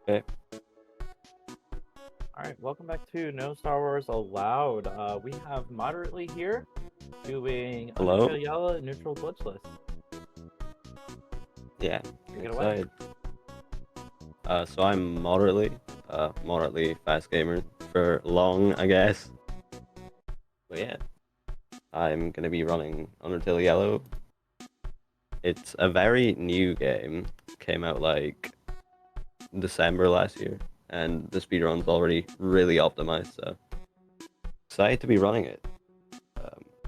Okay. Alright, welcome back to No Star Wars Allowed. We have Moderately here doing Hello? Undertale Yellow Neutral Glitchless. Yeah, Take it away. excited. So I'm moderately fast gamer for long, I guess. But yeah, I'm gonna be running Undertale Yellow. It's a very new game. Came out like December last year, and the speedrun's already really optimized. So excited to be running it.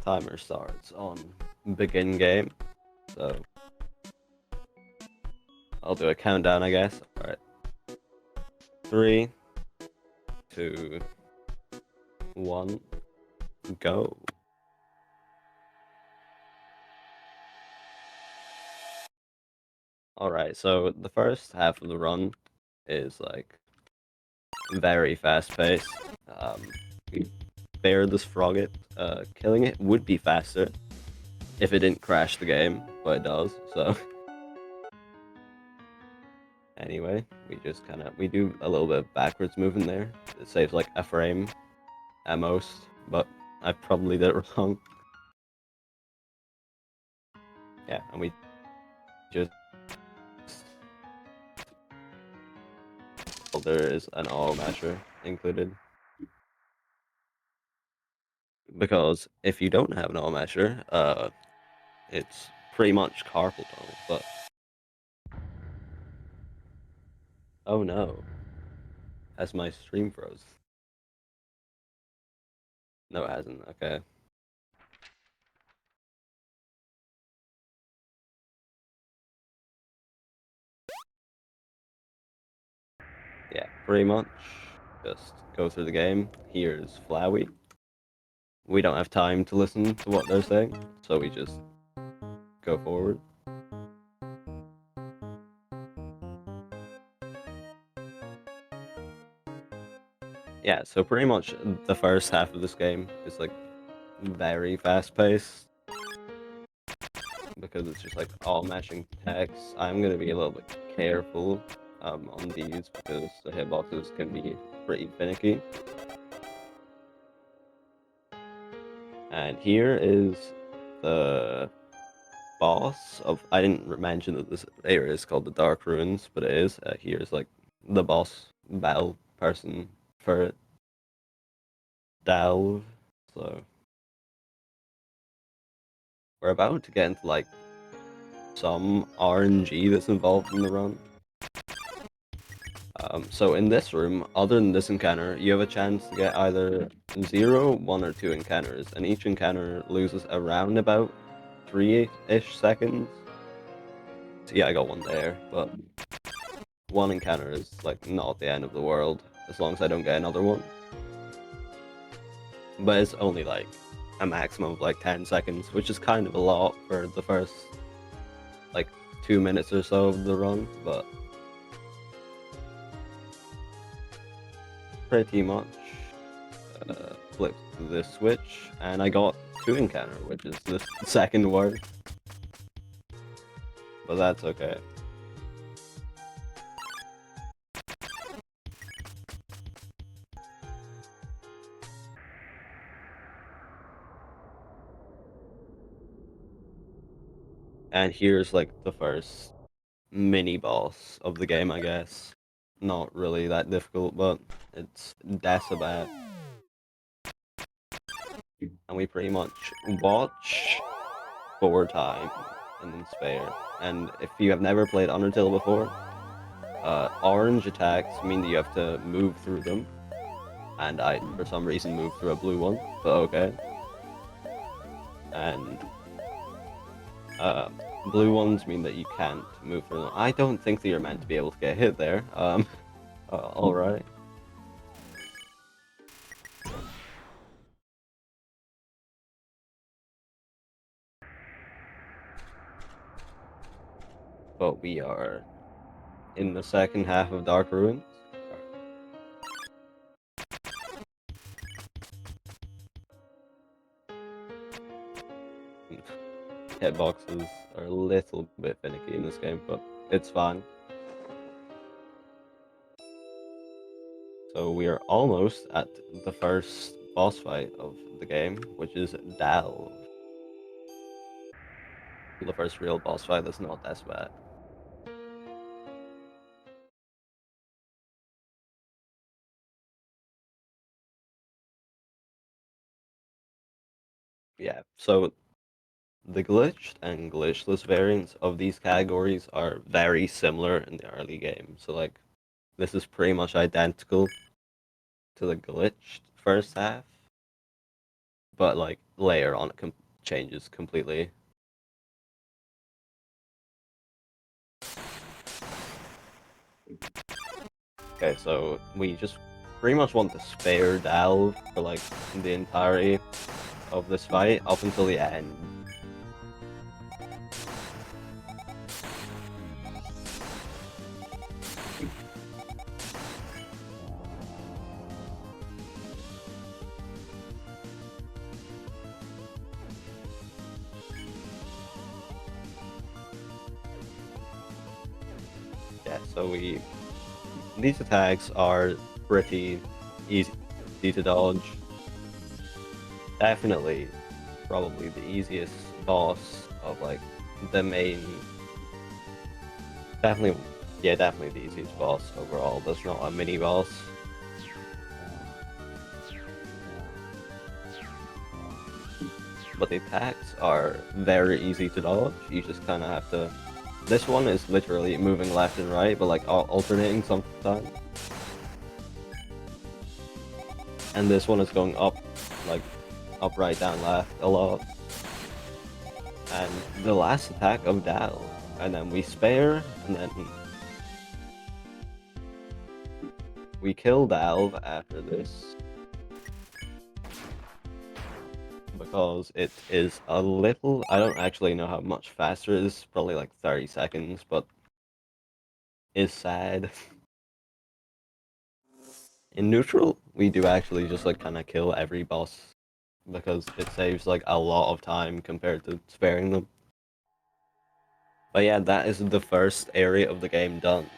Timer starts on begin game, so I'll do a countdown, I guess. All right, 3, 2, 1, go. Alright, so the first half of the run is like very fast paced. We bear this frogget. Killing it would be faster if it didn't crash the game, but it does, so anyway, we do a little bit of backwards movement there. It saves like a frame at most, but I probably did it wrong. Yeah, and we just there is an auto masher included. Because if you don't have an auto masher, it's pretty much carpal tunnel, but oh no, has my stream froze? No, it hasn't. Okay. Yeah, pretty much. Just go through the game. Here's Flowey. We don't have time to listen to what they're saying, so we just go forward. Yeah, so pretty much the first half of this game is like very fast paced because it's just like all matching text. I'm gonna be a little bit careful on these because the hitboxes can be pretty finicky. And here is the boss of. I didn't mention that this area is called the Dark Ruins, but it is. Here's like the boss battle person for it. Delve. So we're about to get into like some RNG that's involved in the run. So in this room, other than this encounter, you have a chance to get either 0, 1, or 2 encounters, and each encounter loses around about 3-ish seconds. So yeah, I got one there, but one encounter is like not the end of the world as long as I don't get another one. But it's only like a maximum of like 10 seconds, which is kind of a lot for the first like 2 minutes or so of the run, but pretty much flipped this switch and I got 2 encounter, which is the second word, but that's okay. And here's like the first mini boss of the game, I guess. Not really that difficult, but it's Dasabat. And we pretty much watch, forward time, and then spare. And if you have never played Undertale before, orange attacks mean that you have to move through them. And I, for some reason, moved through a blue one, but okay. And blue ones mean that you can't move through them. I don't think that you're meant to be able to get hit there. Alright. But we are in the second half of Dark Ruins. Hitboxes are a little bit finicky in this game, but it's fine. So we are almost at the first boss fight of the game, which is Dal. The first real boss fight that's not NoSWA. Yeah, so the glitched and glitchless variants of these categories are very similar in the early game. So like, this is pretty much identical to the glitched first half, but like layer on it changes completely. Okay, so we just pretty much want to spare Dal for like the entirety of this fight up until the end. Yeah, so these attacks are pretty easy to dodge. Definitely, probably the easiest boss of like the main. Definitely, yeah, definitely the easiest boss overall. There's not a mini boss. But the attacks are very easy to dodge. You just kind of have to. This one is literally moving left and right, but like alternating sometimes. And this one is going up, like up, right, down, left a lot. And the last attack of Dal, and then we spare, and then we kill Dal after this. Because it is a little, I don't actually know how much faster it is, probably like 30 seconds, but is sad. In neutral, we do actually just like kind of kill every boss because it saves like a lot of time compared to sparing them. But yeah, that is the first area of the game done.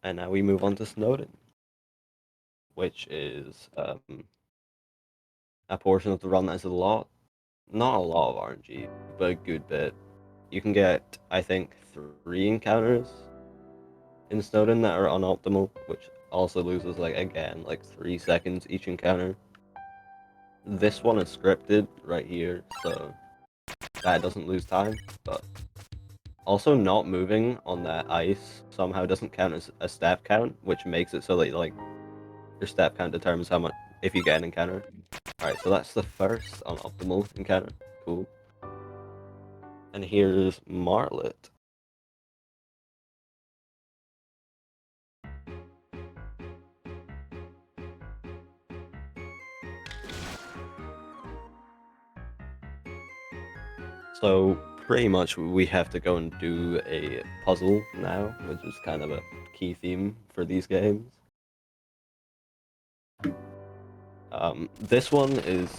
And now we move on to Snowden, which is a portion of the run that is not a lot of RNG, but a good bit. You can get, I think, 3 encounters in Snowden that are unoptimal, which also loses, like, again, like 3 seconds each encounter. This one is scripted right here, so that doesn't lose time, but also not moving on that ice somehow doesn't count as a step count, which makes it so that, like, your step count determines how much, if you get an encounter. Alright, so that's the first unoptimal encounter. Cool. And here's Martlet. So pretty much we have to go and do a puzzle now, which is kind of a key theme for these games. This one is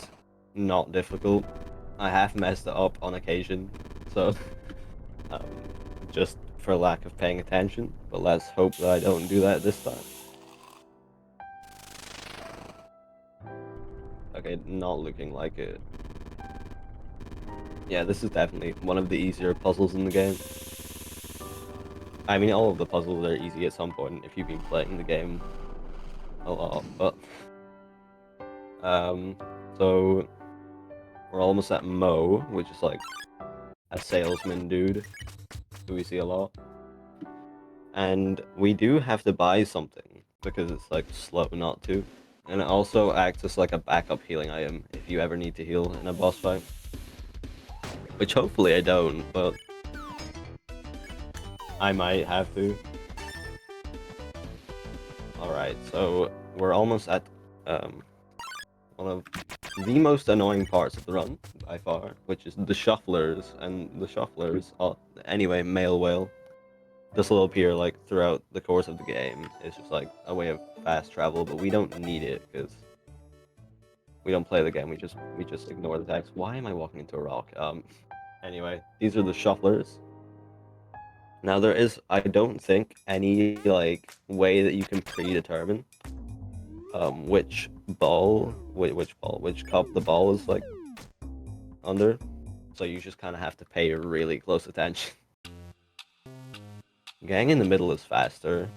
not difficult. I have messed it up on occasion, so um, just for lack of paying attention, but let's hope that I don't do that this time. Okay, not looking like it. Yeah, this is definitely one of the easier puzzles in the game. I mean, all of the puzzles are easy at some point if you've been playing the game a lot, but so we're almost at Mo, which is like a salesman dude who we see a lot. And we do have to buy something because it's like slow not to. And it also acts as like a backup healing item if you ever need to heal in a boss fight. Which hopefully I don't, but I might have to. Alright, so we're almost at one of the most annoying parts of the run by far, which is the shufflers. And the shufflers, anyway, male whale. This will appear like throughout the course of the game. It's just like a way of fast travel, but we don't need it because we don't play the game. We just ignore the text. Why am I walking into a rock? Anyway, these are the shufflers, Now there is, I don't think, any like way that you can predetermine which cup the ball is like under. So you just kind of have to pay really close attention. Getting in the middle is faster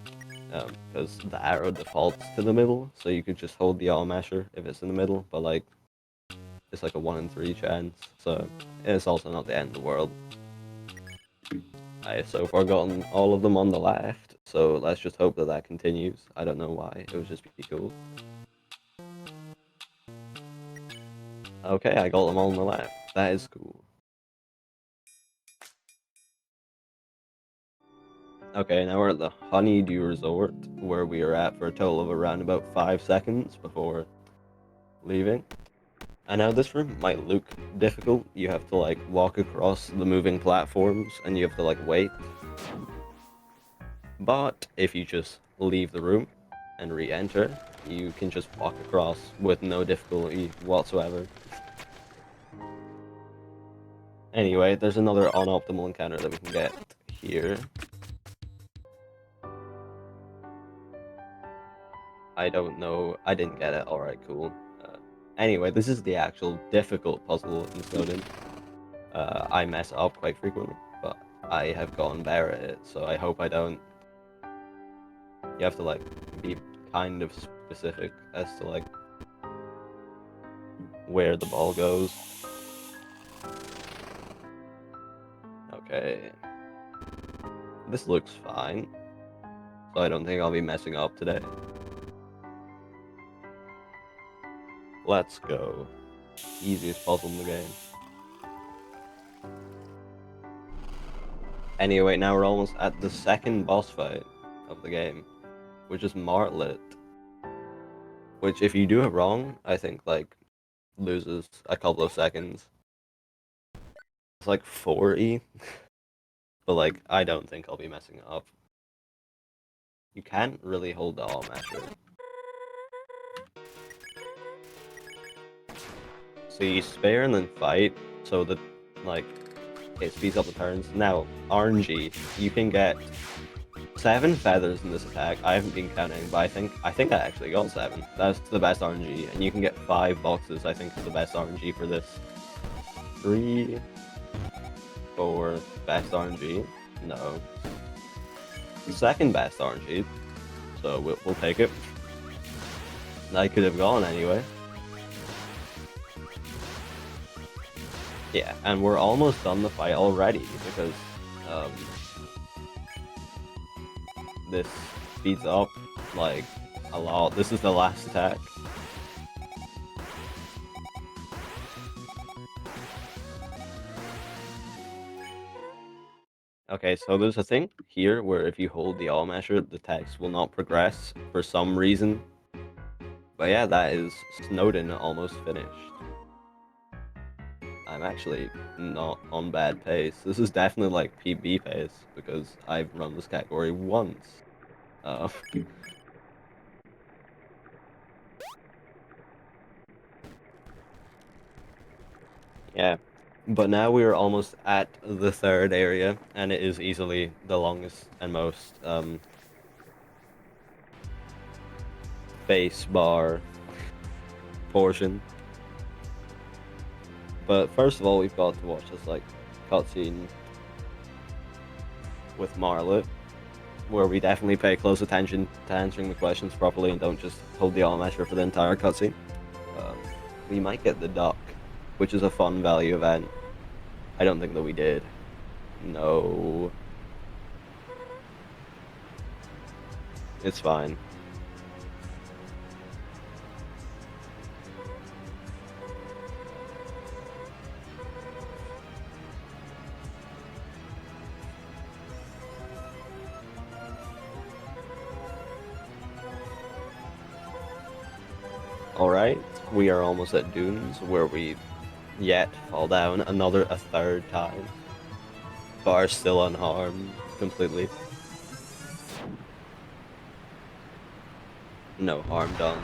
because the arrow defaults to the middle, so you could just hold the all masher if it's in the middle. But like it's like a 1 in 3 chance, so it's also not the end of the world. I so far gotten all of them on the left, so let's just hope that that continues. I don't know why, it would just be cool. Okay, I got them all on the left. That is cool. Okay, now we're at the Honeydew Resort, where we are at for a total of around about 5 seconds before leaving. I know this room might look difficult. You have to like walk across the moving platforms and you have to like wait. But if you just leave the room and re-enter, you can just walk across with no difficulty whatsoever. Anyway, there's another unoptimal encounter that we can get here. I don't know. I didn't get it. Alright, cool. Anyway, this is the actual difficult puzzle in Snowden. I mess up quite frequently, but I have gotten better at it, so I hope I don't. You have to like be kind of specific as to like where the ball goes. Okay. This looks fine, so I don't think I'll be messing up today. Let's go. Easiest puzzle in the game. Anyway, now we're almost at the second boss fight of the game, which is Martlet. Which, if you do it wrong, I think, like, loses a couple of seconds. It's like 40, but, like, I don't think I'll be messing it up. You can't really hold the all masher. So you spare and then fight, so that, like, it speeds up the turns. Now, RNG, you can get 7 feathers in this attack. I haven't been counting, but I think I actually got 7. That's the best RNG, and you can get 5 boxes. I think is the best RNG for this. 3, 4, best RNG. No, second best RNG. So we'll take it. I could have gone anyway. Yeah, and we're almost done the fight already because this speeds up like a lot. This is the last attack. Okay, so there's a thing here where if you hold the all masher, the text will not progress for some reason. But yeah, that is Snowden almost finished. I'm actually not on bad pace. This is definitely like PB pace because I've run this category once. Uh, yeah, but now we are almost at the third area, and it is easily the longest and most face bar portion. But first of all, we've got to watch this like cutscene with Marlet, where we definitely pay close attention to answering the questions properly and don't just hold the all measure for the entire cutscene. Um, we might get the duck, which is a fun value event. I don't think that we did. No. It's fine. Alright, we are almost at Dunes, where we yet fall down a third time. But are still unharmed completely. No harm done.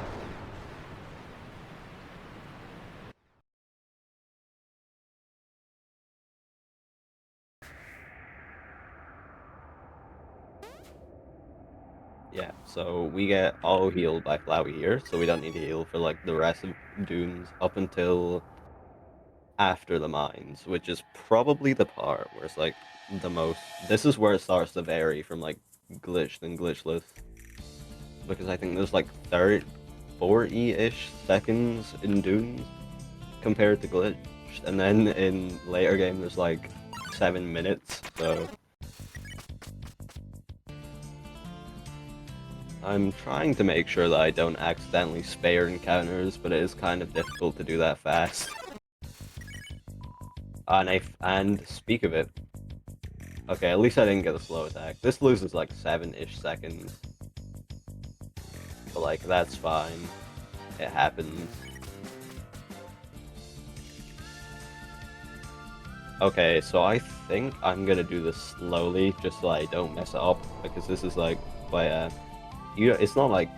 Yeah, so we get auto heal by Flowey here, so we don't need to heal for like the rest of Dunes up until after the mines, which is probably the part where it's like the most. This is where it starts to vary from like glitched and glitchless, because I think there's like 40-ish seconds in Dunes compared to glitched, and then in later game there's like 7 minutes. So I'm trying to make sure that I don't accidentally spare encounters, but it is kind of difficult to do that fast. And speak of it, okay, at least I didn't get a slow attack. This loses like 7-ish seconds, but like that's fine. It happens. Okay, so I think I'm gonna do this slowly, just so I don't mess it up, because this is like quite it's not like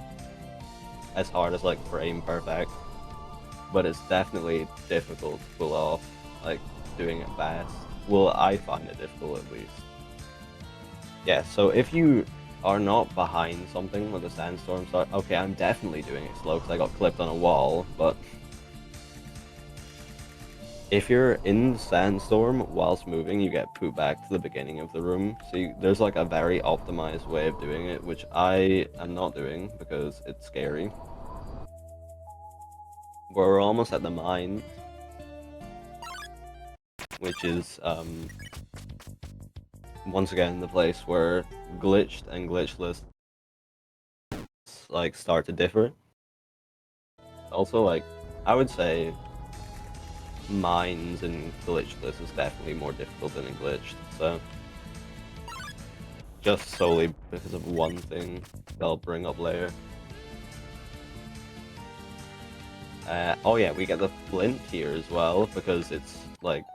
as hard as like frame perfect, but it's definitely difficult to pull off, like doing it fast. Well, I find it difficult at least. Yeah, so if you are not behind something when the sandstorm starts, okay, I'm definitely doing it slow because I got clipped on a wall, but if you're in the sandstorm whilst moving, you get put back to the beginning of the room. So there's like a very optimized way of doing it, which I am not doing because it's scary. We're almost at the mine, which is once again the place where glitched and glitchless like start to differ. Also, like I would say mines and glitchless is definitely more difficult than a glitched. So just solely because of one thing that I'll bring up later. Oh yeah, we get the flint here as well because it's like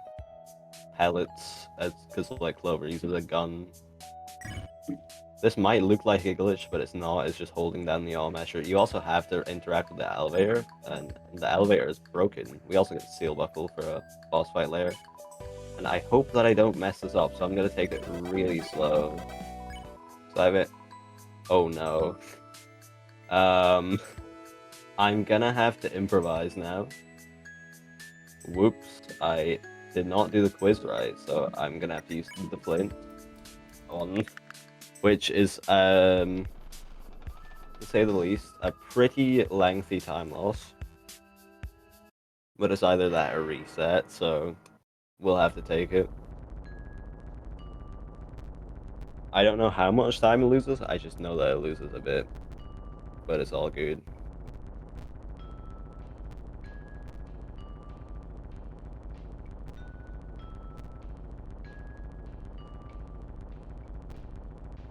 pellets, because like Clover uses a gun. This might look like a glitch, but it's not. It's just holding down the all measure. You also have to interact with the elevator, and the elevator is broken. We also get the seal buckle for a boss fight later. And I hope that I don't mess this up, so I'm gonna take it really slow. So I have it. Oh no. Um, I'm gonna have to improvise now. Whoops, I did not do the quiz right, so I'm gonna have to use the flint on, which is, to say the least, a pretty lengthy time loss. But it's either that or reset, so we'll have to take it. I don't know how much time it loses, I just know that it loses a bit. But it's all good.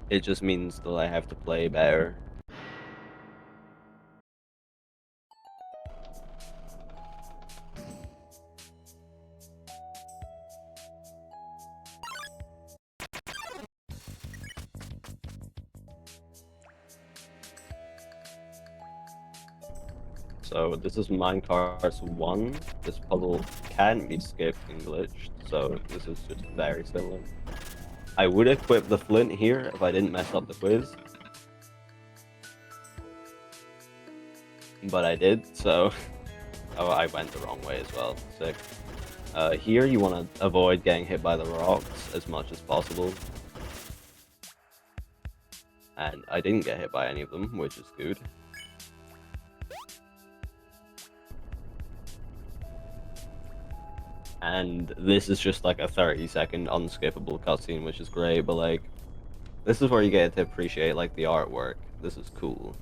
It just means that I have to play better. So this is Minecarts 1. This puzzle can be skipped and glitched, so this is just very similar. I would equip the flint here if I didn't mess up the quiz. But I did, so... Oh, I went the wrong way as well. Sick. Here you want to avoid getting hit by the rocks as much as possible. And I didn't get hit by any of them, which is good. And this is just like a 30-second unskippable cutscene, which is great, but like, this is where you get to appreciate like the artwork. This is cool.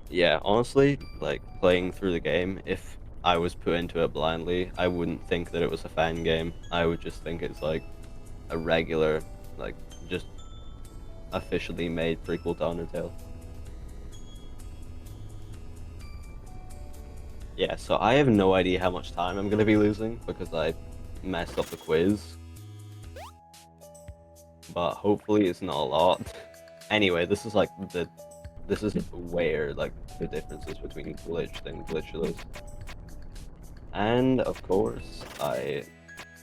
Yeah, honestly, like playing through the game, if I was put into it blindly, I wouldn't think that it was a fan game. I would just think it's like a regular, like just officially made prequel to Undertale. Yeah, so I have no idea how much time I'm gonna be losing because I messed up the quiz. But hopefully it's not a lot. Anyway, this is like this is where like the differences between glitched and glitchless. And of course, I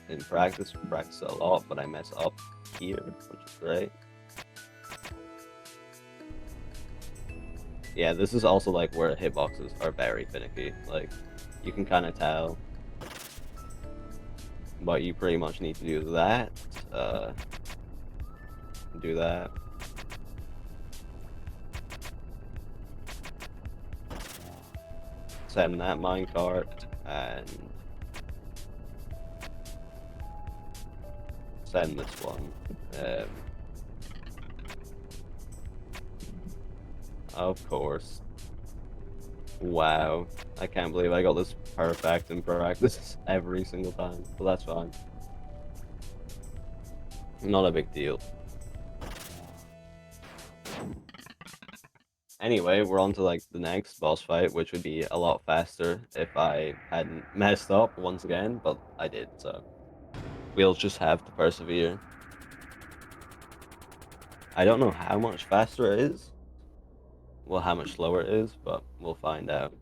in practice a lot, but I mess up here, which is great. Yeah, this is also like where hitboxes are very finicky. Like, you can kind of tell, but you pretty much need to do that. Uh, do that. Send that minecart and send this one. Of course. Wow. I can't believe I got this perfect in practice every single time, but that's fine. Not a big deal. Anyway, we're on to like the next boss fight, which would be a lot faster if I hadn't messed up once again, but I did, so we'll just have to persevere. I don't know how much faster it is, well, how much slower it is, but we'll find out.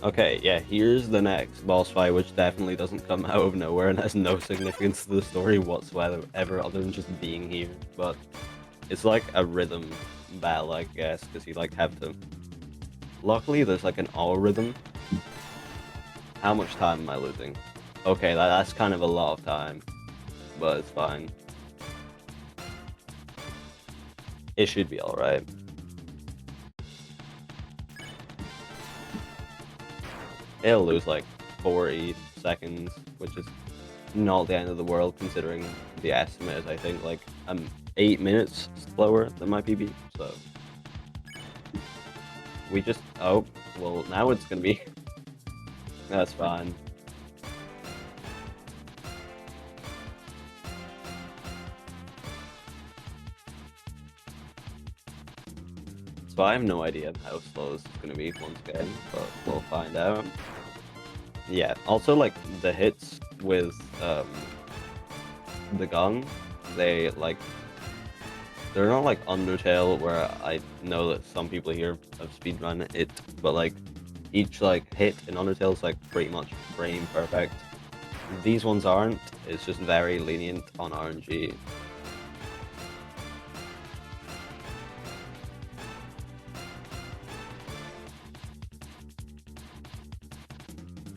Okay, yeah, here's the next boss fight, which definitely doesn't come out of nowhere and has no significance to the story whatsoever other than just being here. But it's like a rhythm battle, I guess, because you like have to. Luckily, there's like an all rhythm. How much time am I losing? Okay, that's kind of a lot of time, but it's fine. It should be alright. It'll lose like 40 seconds, which is not the end of the world considering the estimate is I think like 8 minutes slower than my PB. So we just well now it's gonna be that's fine. So I have no idea how slow this is gonna be once again, but we'll find out. Yeah. Also like the hits with the gun, they like they're not like Undertale where I know that some people here have speedrun it, but like each like hit in Undertale is like pretty much frame perfect. These ones aren't. It's just very lenient on RNG.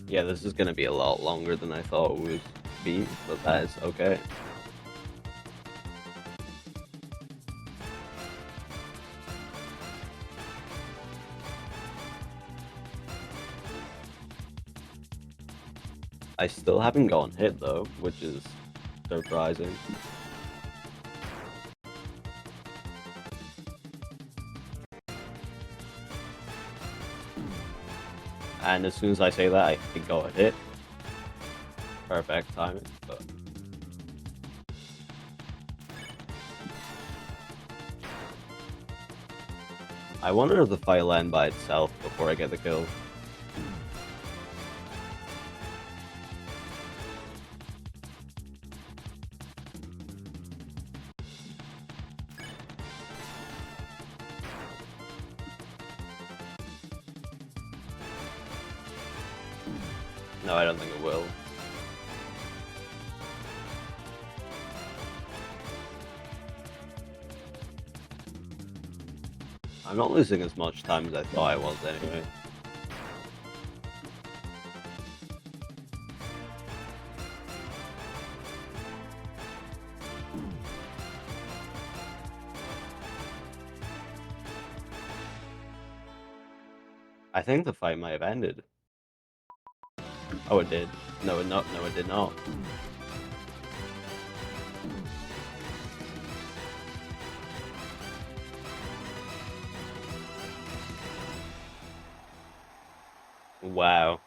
Yeah, this is gonna be a lot longer than I thought it would be, but that is okay. I still haven't gotten hit though, which is surprising. And as soon as I say that, I got a hit. Perfect timing, but I wonder if the fight will end by itself before I get the kill. No, I don't think it will. I'm not losing as much time as I thought I was anyway. I think the fight might have ended. Oh, it did. No, no, it did not. Wow.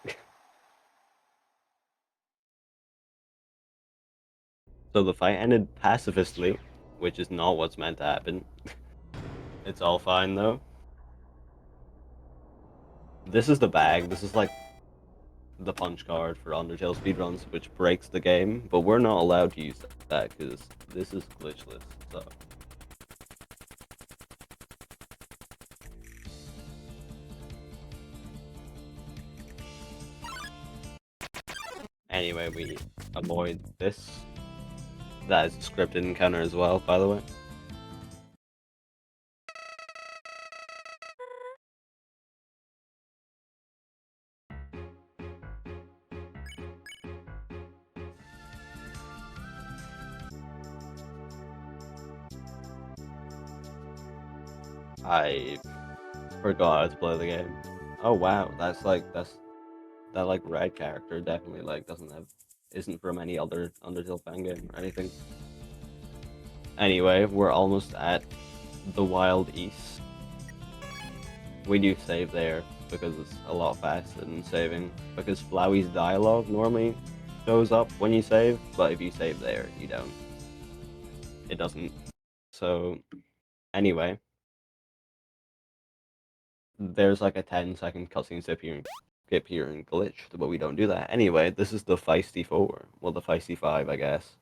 So the fight ended pacifistly, which is not what's meant to happen. It's all fine though. This is the bag. This is like the punch card for Undertale speedruns, which breaks the game, but we're not allowed to use that because this is glitchless. So anyway, we avoid this. That is a scripted encounter as well, by the way. I forgot how to play the game. Oh wow, that like red character definitely like isn't from any other Undertale fan game or anything. Anyway, we're almost at the Wild East. We do save there because it's a lot faster than saving. Because Flowey's dialogue normally shows up when you save, but if you save there, you don't. It doesn't. So anyway, there's like a 10-second cutscene skip here and glitched, but we don't do that. Anyway, this is the Feisty 4. Well, the Feisty 5, I guess.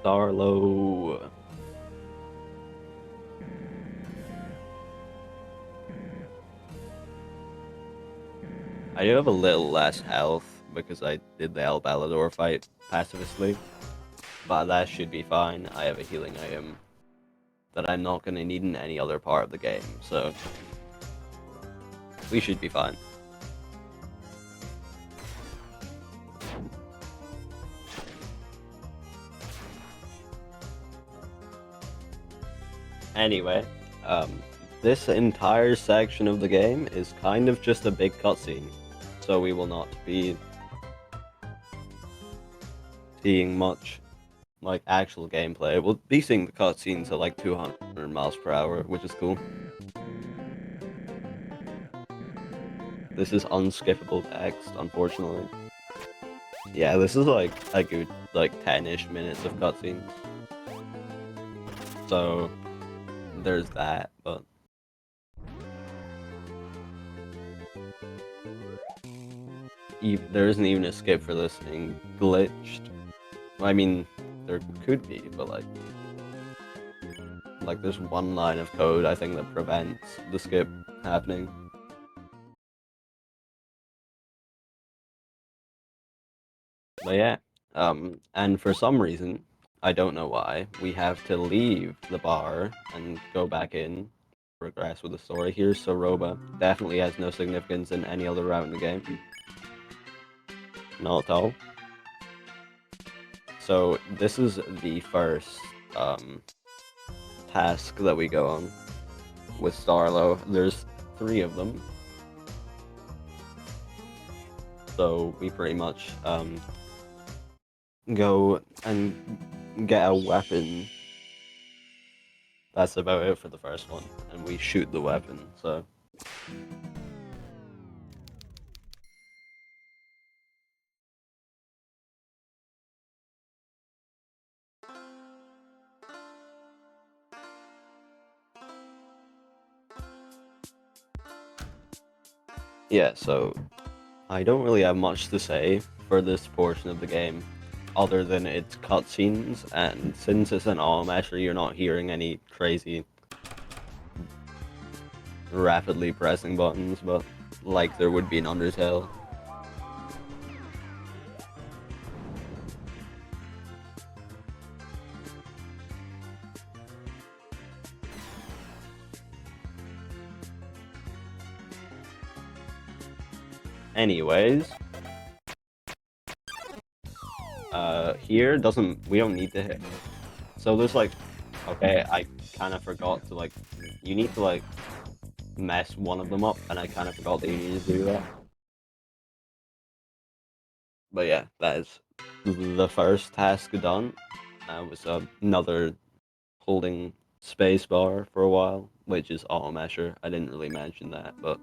Darlow. I do have a little less health because I did the El Balador fight pacifistly, but that should be fine. I have a healing item that I'm not going to need in any other part of the game, so we should be fine. Anyway, this entire section of the game is kind of just a big cutscene, so we will not be seeing much like actual gameplay. We'll be seeing the cutscenes at like 200 miles per hour, which is cool. This is unskippable text, unfortunately. Yeah, this is like a good like 10-ish minutes of cutscenes. So there's that, but there isn't even a skip for this being glitched. I mean, there could be, but like there's one line of code I think that prevents the skip happening. But yeah, and for some reason, I don't know why, we have to leave the bar and go back in, progress with the story. Here's Soroba. Definitely has no significance in any other route in the game. Not at all. So this is the first task that we go on with Starlow. There's 3 of them. So we pretty much go and get a weapon. That's about it for the first one, and we shoot the weapon, so... Yeah, so I don't really have much to say for this portion of the game, other than its cutscenes, and since it's an auto measure, you're not hearing any crazy rapidly pressing buttons, but like there would be in Undertale. Anyways, here we don't need to hit. So there's like, okay, I kind of forgot to like, you need to like mess one of them up, and I kind of forgot that you need to do that. But yeah, that is the first task done. Was another holding spacebar for a while, which is auto measure. I didn't really mention that, but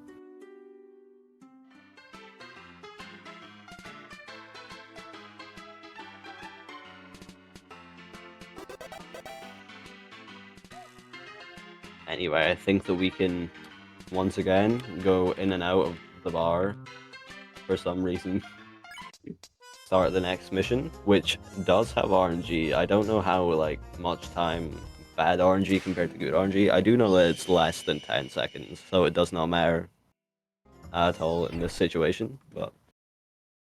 Anyway, I think that we can once again go in and out of the bar for some reason. Start the next mission, which does have RNG. I don't know how like much time bad RNG compared to good RNG. I do know that it's less than 10 seconds, so it does not matter at all in this situation, but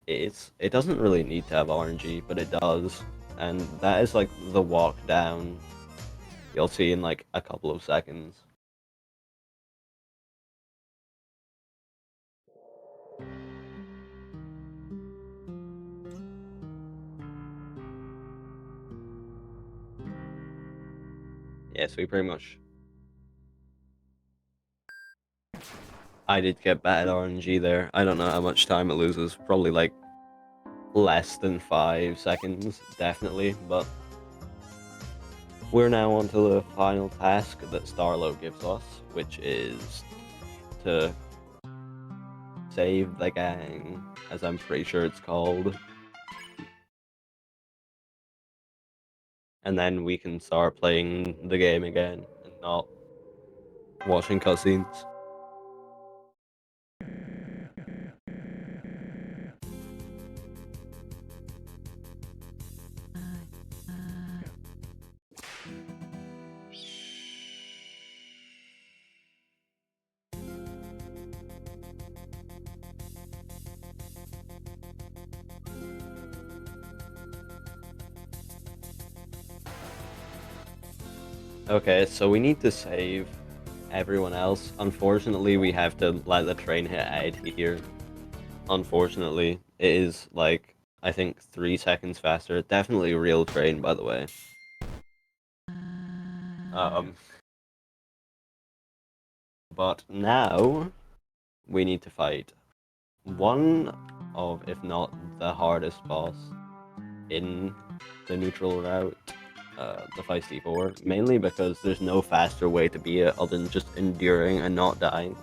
it doesn't really need to have RNG, but it does. And that is like the walk down you'll see in like a couple of seconds. Yeah, so we pretty much I did get bad RNG there. I don't know how much time it loses. Probably like less than 5 seconds, definitely. But we're now on to the final task that Starlo gives us, which is to save the gang, as I'm pretty sure it's called. And then we can start playing the game again and not watching cutscenes. Okay, so we need to save everyone else. Unfortunately, we have to let the train hit Ed here. Unfortunately, it is like, I think 3 seconds faster. Definitely a real train, by the way. Um, but now we need to fight one of, if not the hardest boss in the neutral route, the Feisty 4, mainly because there's no faster way to beat it other than just enduring and not dying.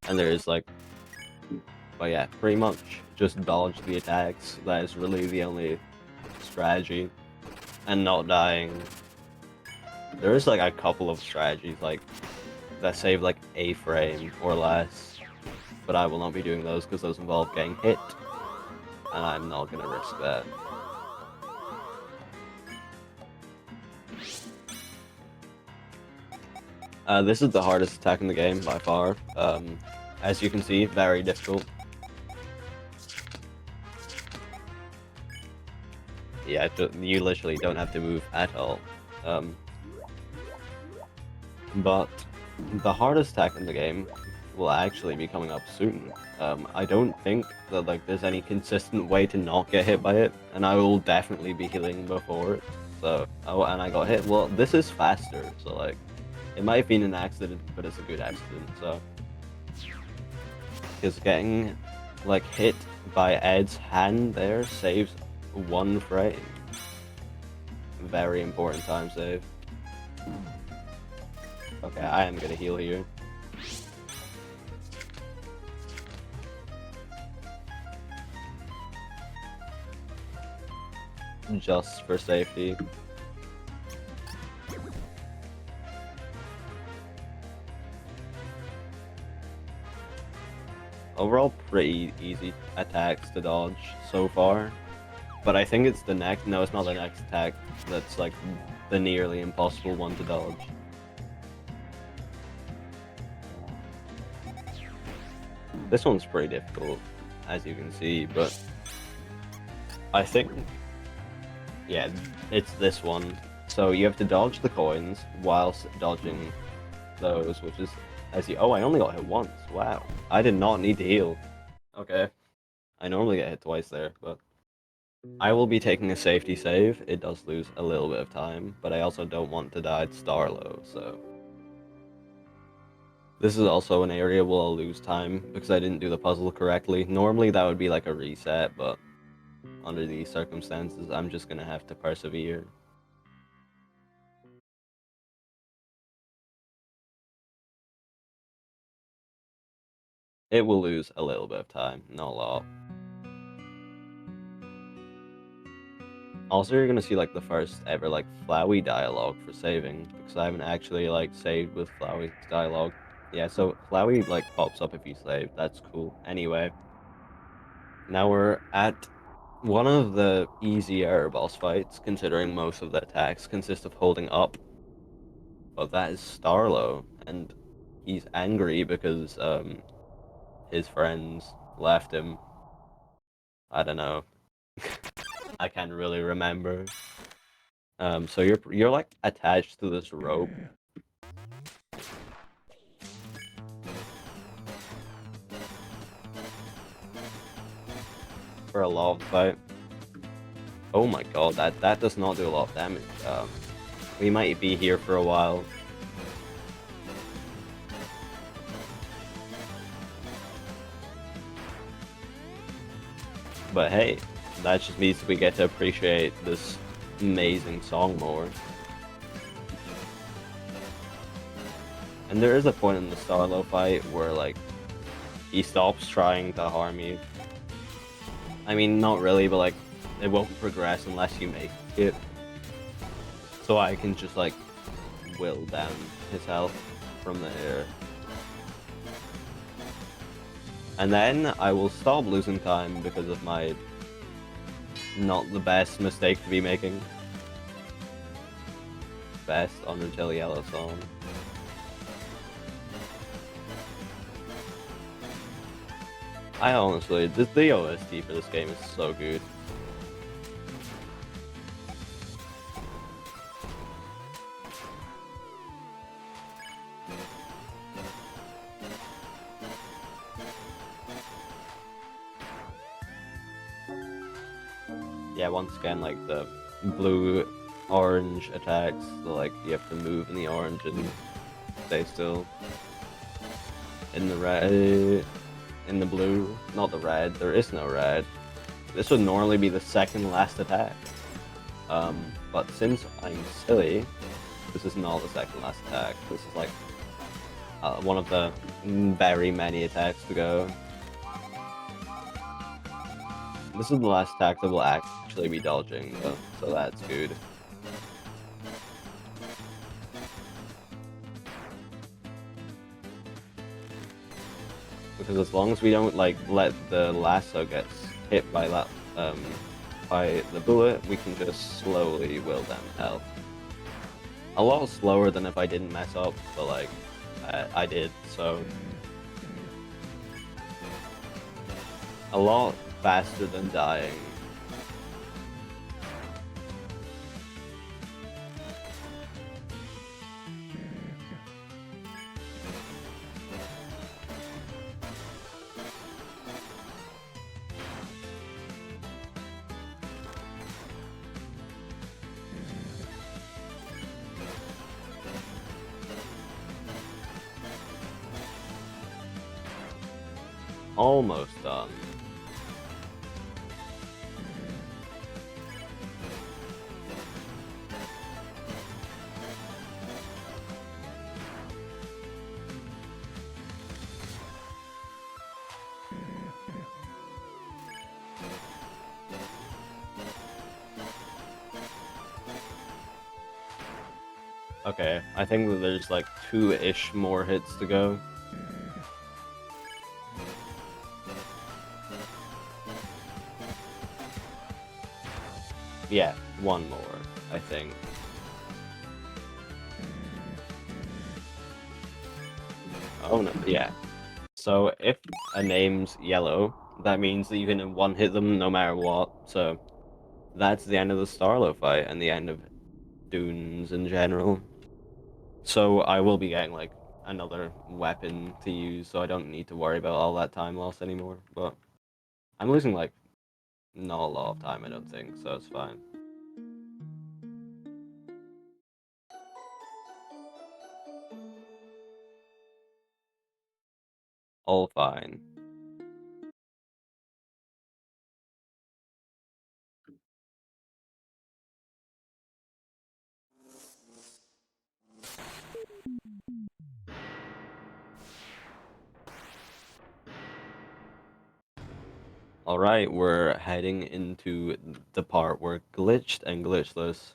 And there's like, but yeah, pretty much just dodge the attacks. That is really the only strategy, and not dying. There is like a couple of strategies like that save like a frame or less, but I will not be doing those because those involve getting hit, and I'm not gonna risk that. This is the hardest attack in the game by far. As you can see, very difficult. Yeah, you literally don't have to move at all. Um, but the hardest attack in the game will actually be coming up soon. I don't think that like there's any consistent way to not get hit by it, and I will definitely be healing before it. So, oh, and I got hit. Well, this is faster, so like, it might have been an accident, but it's a good accident. So, because getting like hit by Ed's hand there saves 1 frame. Very important time save. Okay, I am gonna heal here. Just for safety. Overall, pretty easy attacks to dodge so far. But I think it's the next. No, it's not the next attack that's like the nearly impossible one to dodge. This one's pretty difficult, as you can see, but I think, yeah, it's this one. So you have to dodge the coins whilst dodging those, which is, as you, oh, I only got hit once. Wow. I did not need to heal. Okay. I normally get hit twice there, but I will be taking a safety save. It does lose a little bit of time, but I also don't want to die at Starlow, so. This is also an area where I'll lose time because I didn't do the puzzle correctly. Normally that would be like a reset, but under these circumstances, I'm just gonna have to persevere. It will lose a little bit of time, not a lot. Also, you're gonna see like the first ever like Flowey dialogue for saving because I haven't actually like saved with Flowey's dialogue. Yeah, so Flowey like pops up if you save. That's cool. Anyway, now we're at one of the easier boss fights, considering most of the attacks consist of holding up. But that is Starlo, and he's angry because his friends left him. I don't know. I can't really remember. So you're like attached to this rope for a long fight. Oh my god, that does not do a lot of damage. We might be here for a while. But hey, that just means we get to appreciate this amazing song more. And there is a point in the Starlo fight where like he stops trying to harm you. I mean, not really, but like it won't progress unless you make it. So I can just like will down his health from the air. And then I will stop losing time because of my not the best mistake to be making. Best Undertale Yellow song. I honestly, the OST for this game is so good. Yeah, once again, like the blue, orange attacks, so like you have to move in the orange and stay still. In the red, in the blue, not the red, there is no red. This would normally be the second last attack. But since I'm silly, this is not the second last attack. This is like one of the very many attacks to go. This is the last attack that will actually be dodging, though, so that's good. Because as long as we don't like let the lasso get hit by that by the bullet, we can just slowly will them health. A lot slower than if I didn't mess up, but like I did, so a lot faster than dying. Almost done. Okay, I think that there's like 2-ish more hits to go. Yeah, one more, I think. Oh no, yeah. So if a name's yellow, that means that you can one-hit them no matter what. So that's the end of the Starlo fight and the end of Dunes in general. So I will be getting like another weapon to use, so I don't need to worry about all that time lost anymore. But I'm losing like not a lot of time, I don't think, so it's fine. All fine. Alright, we're heading into the part where glitched and glitchless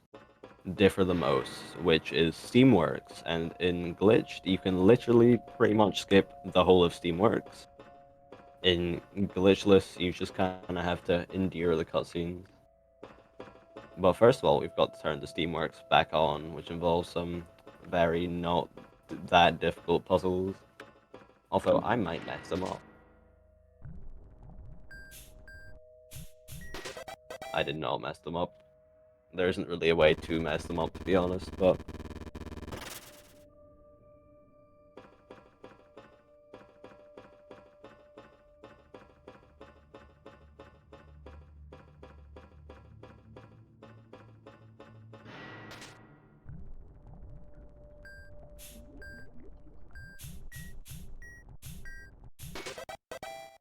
differ the most, which is Steamworks. And in glitched, you can literally pretty much skip the whole of Steamworks. In glitchless, you just kind of have to endure the cutscenes. But first of all, we've got to turn the Steamworks back on, which involves some very not that difficult puzzles. Although I might mess them up. I did not mess them up. There isn't really a way to mess them up, to be honest, but...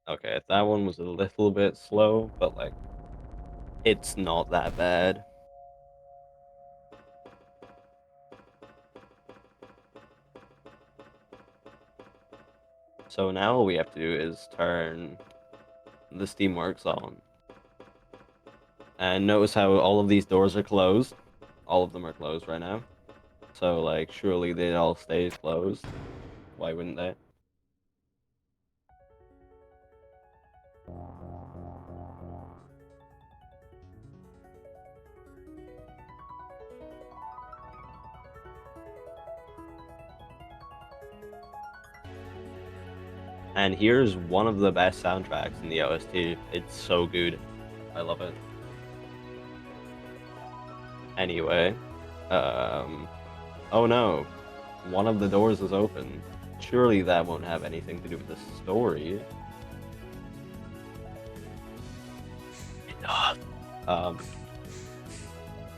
Okay, that one was a little bit slow, but, like, it's not that bad. So now all we have to do is turn the Steamworks on. And notice how all of these doors are closed. All of them are closed right now. So, like, surely they'd all stay closed. Why wouldn't they? And here's one of the best soundtracks in the OST. It's so good. I love it. Anyway, oh no, one of the doors is open. Surely that won't have anything to do with the story. It does.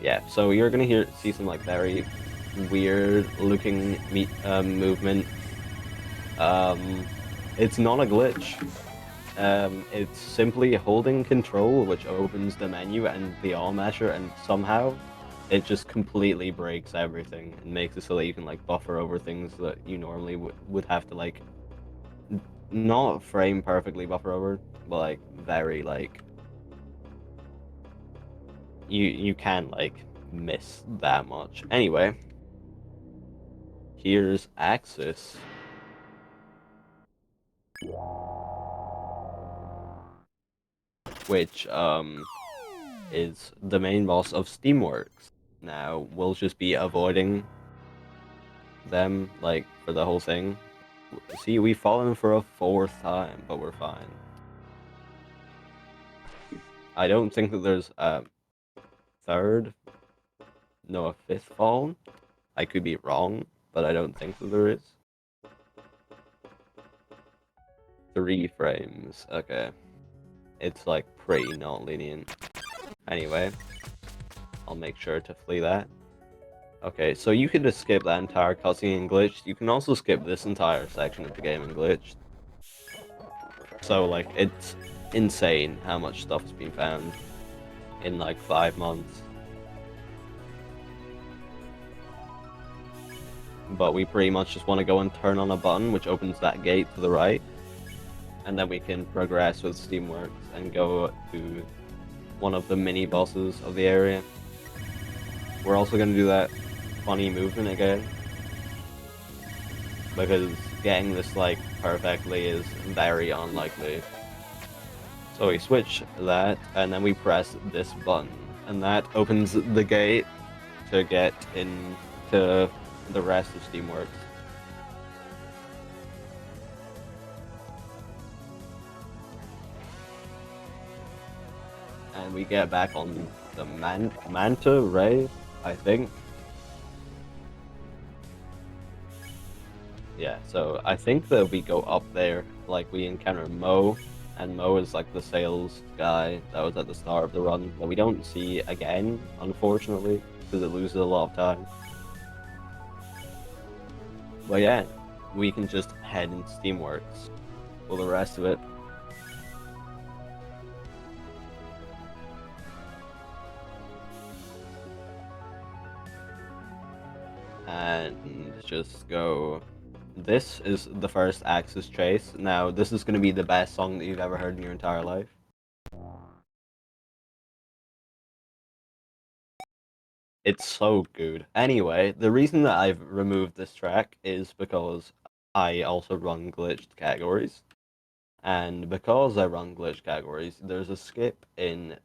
Yeah, so you're gonna see some like very weird looking movement. It's not a glitch. It's simply holding control, which opens the menu and the arm masher, and somehow it just completely breaks everything and makes it so that you can like buffer over things that you normally would have to like not frame perfectly buffer over, but like very like you can like miss that much. Anyway, here's Axis. Which is the main boss of Steamworks. Now we'll just be avoiding them like for the whole thing. See, we've fallen for a fourth time, but we're fine. I don't think that there's a third, no, a fifth fall. I could be wrong, but I don't think that there is. 3 frames, okay. It's like pretty not lenient. Anyway, I'll make sure to flee that. Okay, so you can just skip that entire cutscene in Glitched. You can also skip this entire section of the game in Glitched. So, like, it's insane how much stuff has been found in, like, 5 months. But we pretty much just want to go and turn on a button, which opens that gate to the right. And then we can progress with Steamworks and go to one of the mini-bosses of the area. We're also going to do that funny movement again. Because getting this, like, perfectly is very unlikely. So we switch that, and then we press this button. And that opens the gate to get into the rest of Steamworks. And we get back on the Manta Ray, I think. Yeah, so I think that we go up there, like we encounter Mo, and Mo is like the sales guy that was at the start of the run, that we don't see again, unfortunately, because it loses a lot of time. But yeah, we can just head into Steamworks for the rest of it. And just go. This is the first Axis chase. Now, this is going to be the best song that you've ever heard in your entire life. It's so good. Anyway, the reason that I've removed this track is because I also run glitched categories. And because I run glitched categories, there's a skip in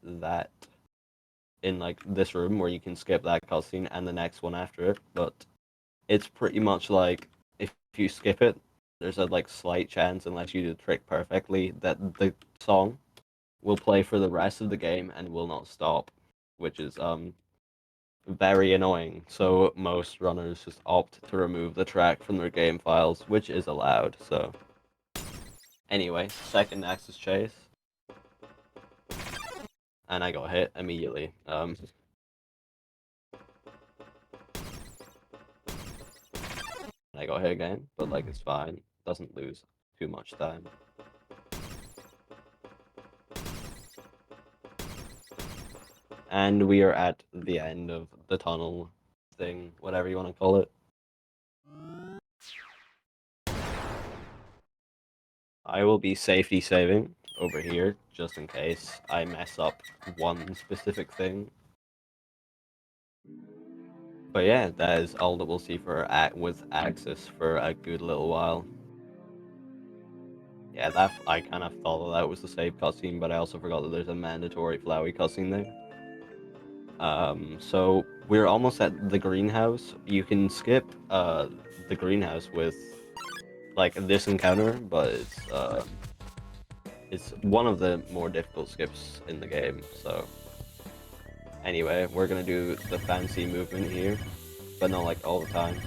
like this room where you can skip that cutscene and the next one after it, but it's pretty much like if you skip it, there's a like slight chance, unless you do the trick perfectly, that the song will play for the rest of the game and will not stop, which is very annoying. So most runners just opt to remove the track from their game files, which is allowed. So anyway, second Axis chase, and I got hit immediately. I got hit again, but like it's fine. Doesn't lose too much time. And we are at the end of the tunnel thing, whatever you want to call it. I will be safety saving over here, just in case I mess up one specific thing. But yeah, that is all that we'll see for with Axis for a good little while. Yeah, that I kind of thought that was the save cutscene, but I also forgot that there's a mandatory Flowey cutscene there. So we're almost at the greenhouse. You can skip the greenhouse with like this encounter, but it's one of the more difficult skips in the game. So anyway, we're gonna do the fancy movement here, but not like all the time.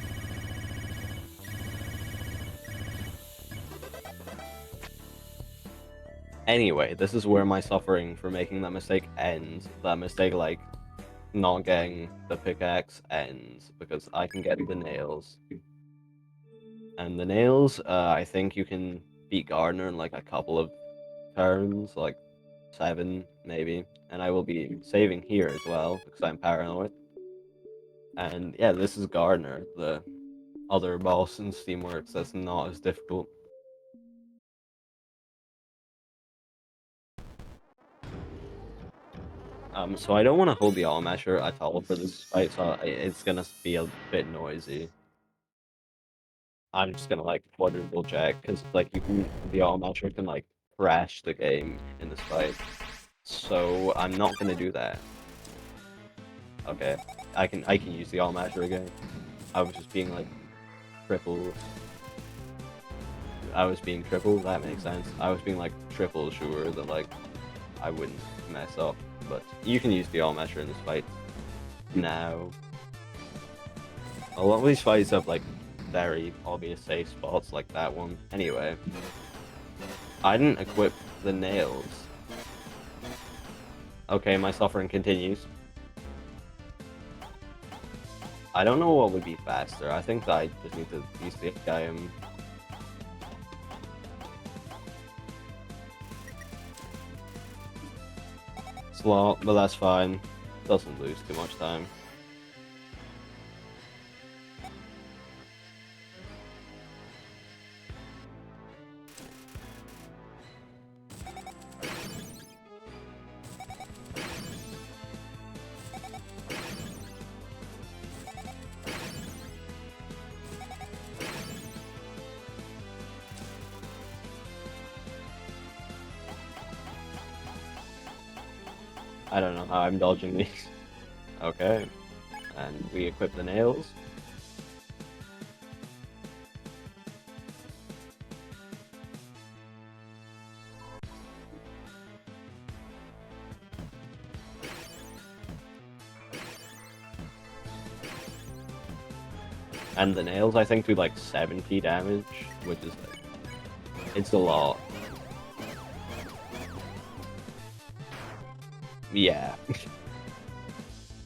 Anyway, this is where my suffering for making that mistake ends. That mistake, like, not getting the pickaxe ends, because I can get the nails. And the nails, I think you can beat Gardner in, like, a couple of turns, like 7, maybe. And I will be saving here as well, because I'm paranoid. And yeah, this is Gardner, the other boss in Steamworks that's not as difficult. So I don't want to hold the all measure at all for this fight, so it's gonna be a bit noisy. I'm just gonna like quadruple check because like you can the all measure can like crash the game in this fight. So I'm not gonna do that. Okay, I can use the all measure again. I was just being like triple. I was being triple. That makes sense. I was being like triple sure that like I wouldn't mess up, but you can use the all measure in this fight now. A lot of these fights have like very obvious safe spots like that one. Anyway, I didn't equip the nails. Okay, my suffering continues. I don't know what would be faster. I think that I just need to use the item. Slot, but that's fine. Doesn't lose too much time. I don't know how I'm dodging these. Okay, and we equip the nails. And the nails, I think, do like 70 damage, which is like, it's a lot. Yeah.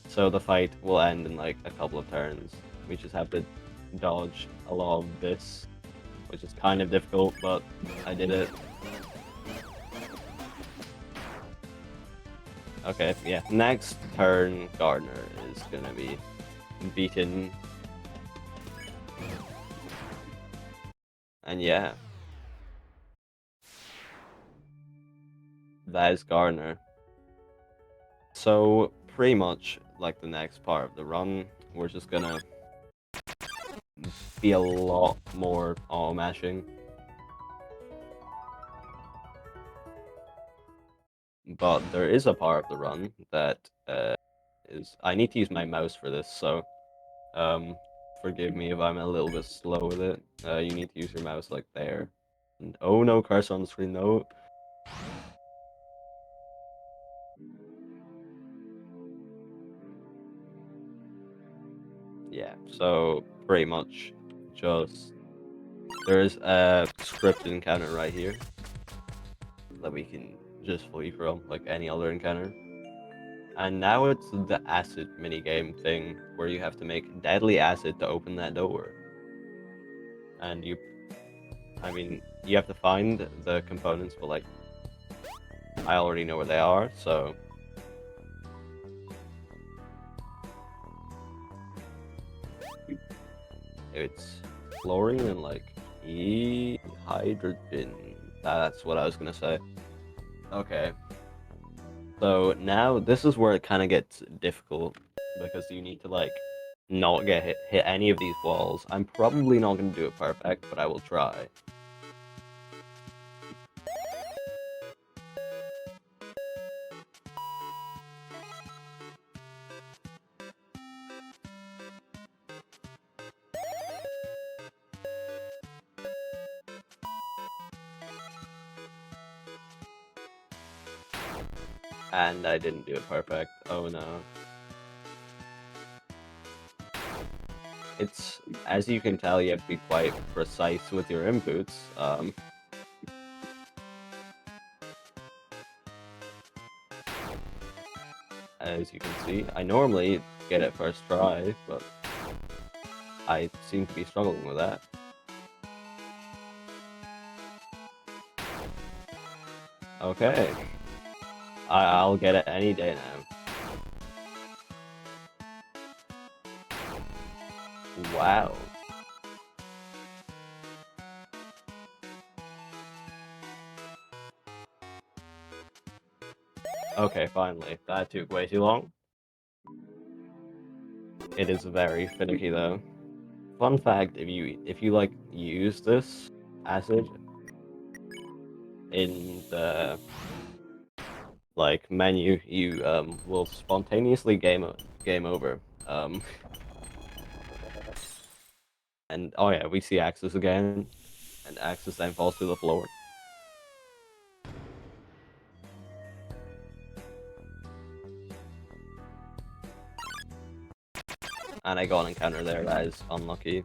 So the fight will end in like a couple of turns. We just have to dodge a lot of this, which is kind of difficult, but I did it. Okay, yeah. Next turn, Gardner is gonna be beaten. And yeah, that is Gardner. So pretty much like the next part of the run, we're just gonna be a lot more auto mashing. But there is a part of the run that is I need to use my mouse for this, so forgive me if I'm a little bit slow with it. You need to use your mouse like there. And, oh no, cursor on the screen, no. Yeah, so pretty much just there's a scripted encounter right here that we can just flee from like any other encounter. And now it's the acid minigame thing where you have to make deadly acid to open that door. And I mean, you have to find the components, but like, I already know where they are, so. It's fluorine and like hydrogen. That's what I was gonna say. Okay. So now this is where it kind of gets difficult because you need to like not get hit any of these walls. I'm probably not gonna do it perfect, but I will try. And I didn't do it perfect. Oh no. It's, as you can tell, you have to be quite precise with your inputs. As you can see, I normally get it first try, but I seem to be struggling with that. Okay. I'll get it any day now. Wow. Okay, finally. That took way too long. It is very finicky though. Fun fact, if you like use this acid in the like menu, you will spontaneously game over. And oh yeah, we see Axis again, and Axis then falls to the floor. And I got an encounter there that is unlucky.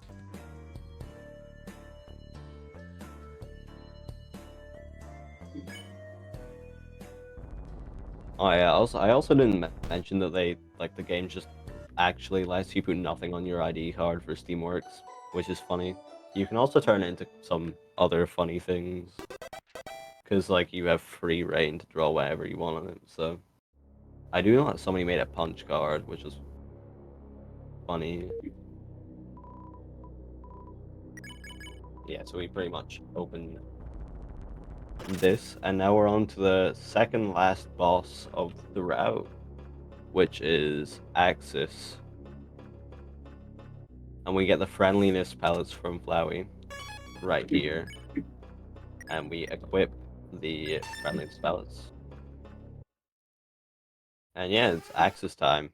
Oh yeah, I also didn't mention that the game just actually lets you put nothing on your ID card for Steamworks, which is funny. You can also turn it into some other funny things, because like you have free reign to draw whatever you want on it. So I do know that somebody made a punch card, which is funny. Yeah, so we pretty much opened this, and now we're on to the second last boss of the route, which is Axis. And we get the friendliness pellets from Flowey right here. And we equip the friendliness pellets. And yeah, it's Axis time.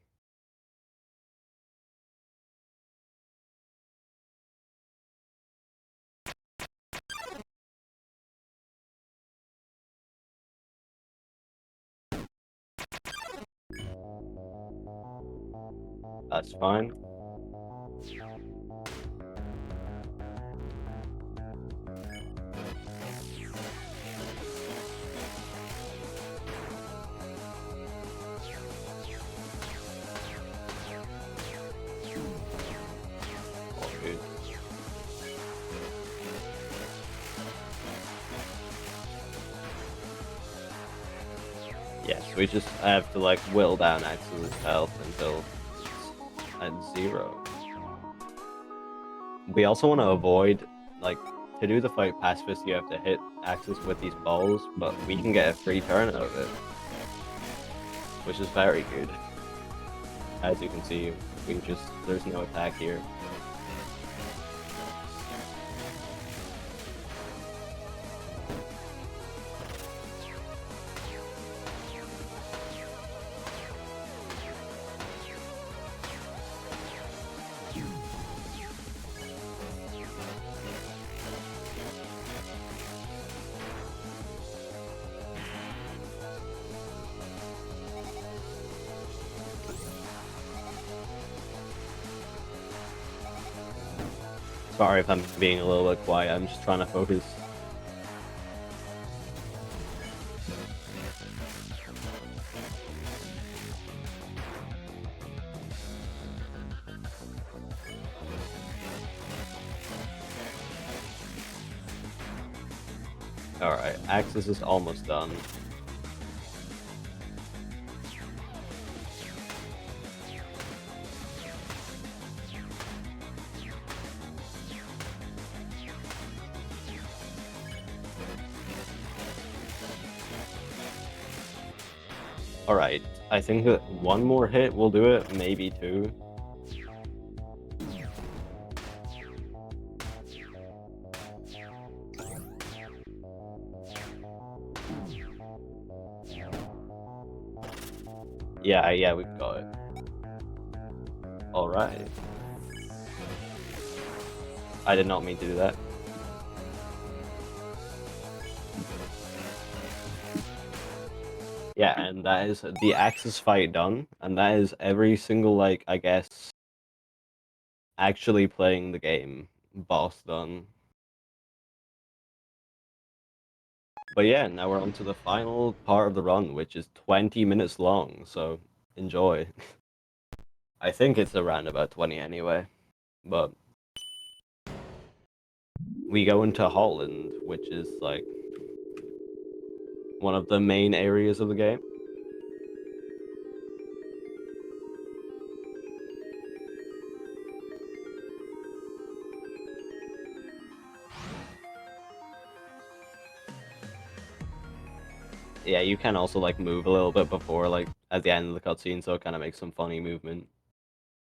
That's fine. All good. Yes, we just have to like whittle down Axis' health until it's at 0. We also want to avoid, like, to do the fight pacifist, you have to hit Axis with these balls, but we can get a free turn out of it, which is very good. as you can see, there's no attack here. Sorry if I'm being a little bit quiet, I'm just trying to focus. Alright, Axis is almost done. Alright, I think that one more hit will do it, maybe two. Yeah, we've got it. Alright. I did not mean to do that. Yeah, and that is the Axis fight done, and that is every single, like, I guess, actually playing the game boss done. But yeah, now we're on to the final part of the run, which is 20 minutes long, so enjoy. I think it's around about 20 anyway, but we go into Holland, which is like one of the main areas of the game. Yeah, you can also like move a little bit before like at the end of the cutscene, so it kind of makes some funny movement.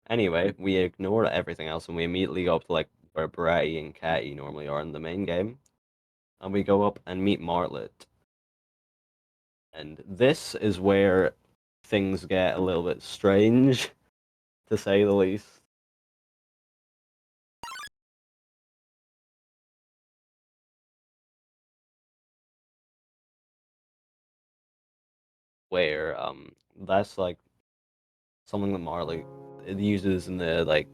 Anyway, we ignore everything else and we immediately go up to like where Bratty and Catty normally are in the main game, and we go up and meet Martlet. And this is where things get a little bit strange, to say the least. Where that's like something that Marley it uses in the like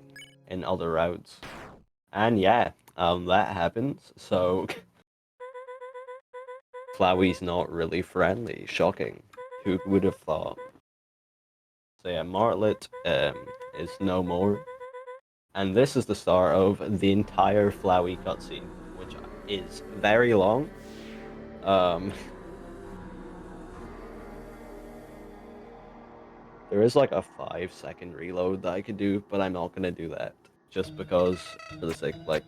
in other routes. And yeah, that happens. So Flowey's not really friendly. Shocking. Who would have thought? So yeah, Martlet is no more. And this is the start of the entire Flowey cutscene, which is very long. Um, there is like a 5-second reload that I could do, but I'm not gonna do that just because for the sake of like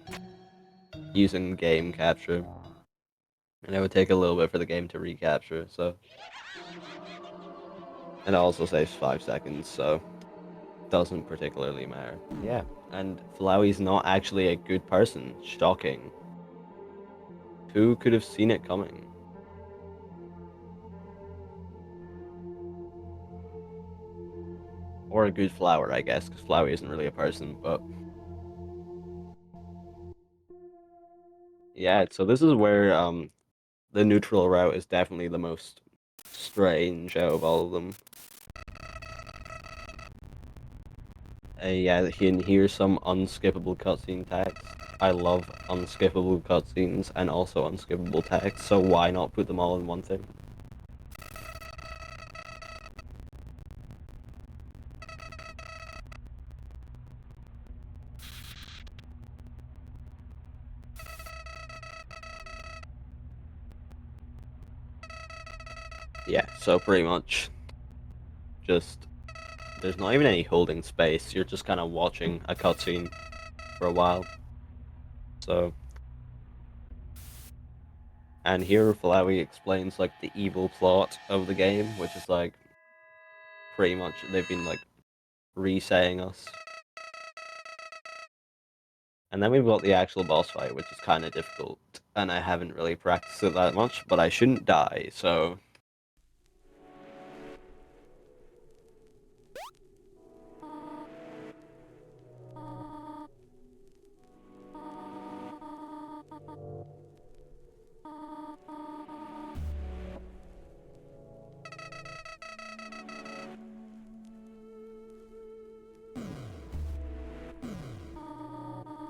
using game capture, and it would take a little bit for the game to recapture. So, and it also saves 5 seconds, so doesn't particularly matter. Yeah, and Flowey's not actually a good person. Shocking. Who could have seen it coming? Or a good flower, I guess, because Flowey isn't really a person, but yeah, so this is where the neutral route is definitely the most strange out of all of them. Yeah, here's some unskippable cutscene text. I love unskippable cutscenes and also unskippable text, so why not put them all in one thing? Yeah, so pretty much just there's not even any holding space. You're just kind of watching a cutscene for a while. So, and here Flowey explains like the evil plot of the game, which is like pretty much they've been like resetting us. And then we've got the actual boss fight, which is kind of difficult, and I haven't really practiced it that much, but I shouldn't die, so...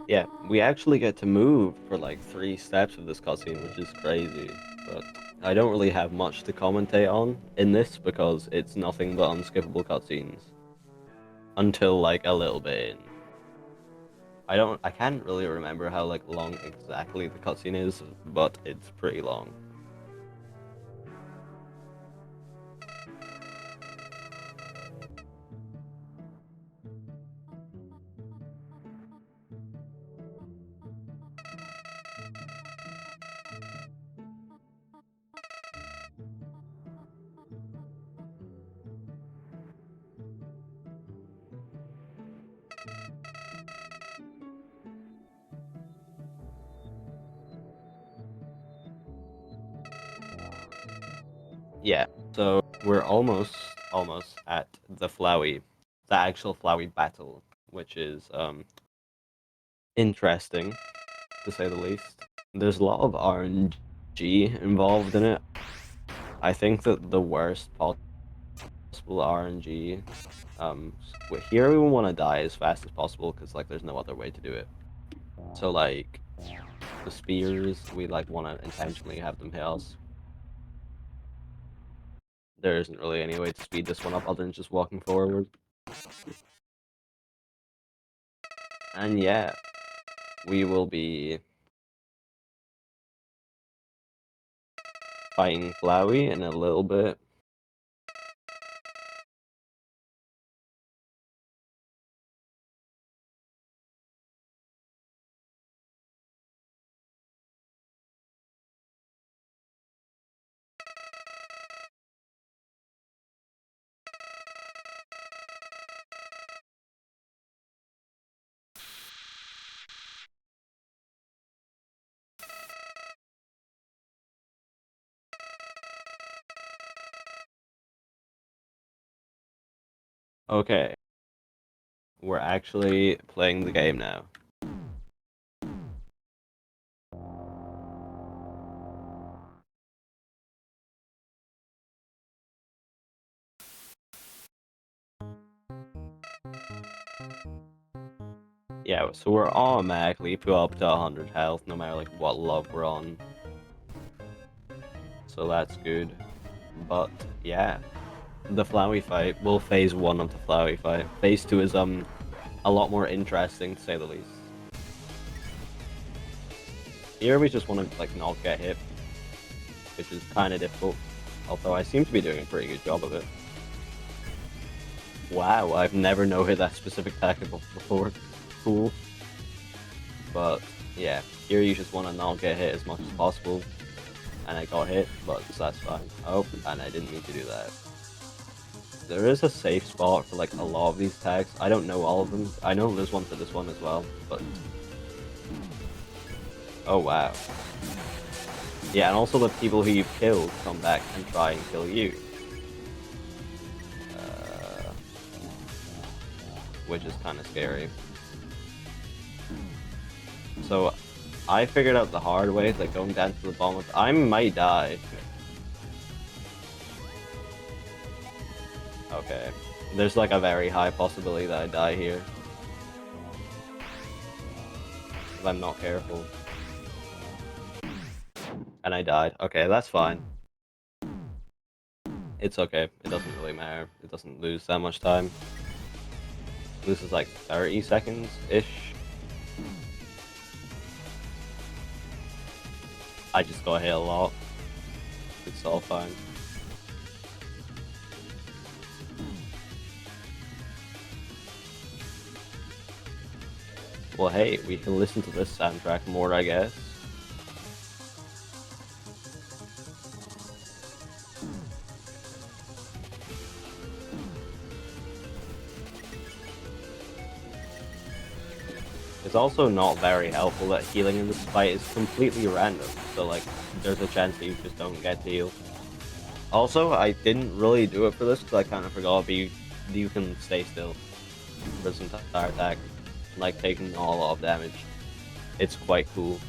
Yeah, we actually get to move for like 3 steps of this cutscene, which is crazy, but I don't really have much to commentate on in this because it's nothing but unskippable cutscenes. Until like a little bit in. I can't really remember how like long exactly the cutscene is, but it's pretty long. Yeah, so we're almost at the actual Flowey battle, which is interesting to say the least. There's a lot of RNG involved in it. I think that the worst possible RNG, here we want to die as fast as possible because like there's no other way to do it. So like the spears, we like want to intentionally have them hit us. There isn't really any way to speed this one up other than just walking forward. And yeah, we will be fighting Flowey in a little bit. Okay, we're actually playing the game now. Yeah, so we're automatically put up to 100 health no matter like what level we're on. So that's good. But yeah, the Flowey fight, well, phase 1 of the Flowey fight. Phase 2 is a lot more interesting to say the least. Here we just want to like not get hit, which is kind of difficult. Although I seem to be doing a pretty good job of it. Wow, I've never no-hit that specific tactic before. Cool. But yeah, here you just want to not get hit as much as possible. And I got hit, but that's fine. Oh, and I didn't mean to do that. There is a safe spot for like a lot of these tags. I don't know all of them. I know there's one for this one as well, but... Oh wow. Yeah, and also the people who you've killed come back and try and kill you. Which is kind of scary. So, I figured out the hard way, like going down to the bottom. I might die. Okay. There's like a very high possibility that I die here. If I'm not careful. And I died. Okay, that's fine. It's okay. It doesn't really matter. It doesn't lose that much time. It loses like 30 seconds-ish. I just got hit a lot. It's all fine. Well, hey, we can listen to this soundtrack more, I guess. It's also not very helpful that healing in this fight is completely random, so like, there's a chance that you just don't get to heal. Also, I didn't really do it for this because I kind of forgot, but you can stay still for this entire attack, like taking a lot of damage. It's quite cool.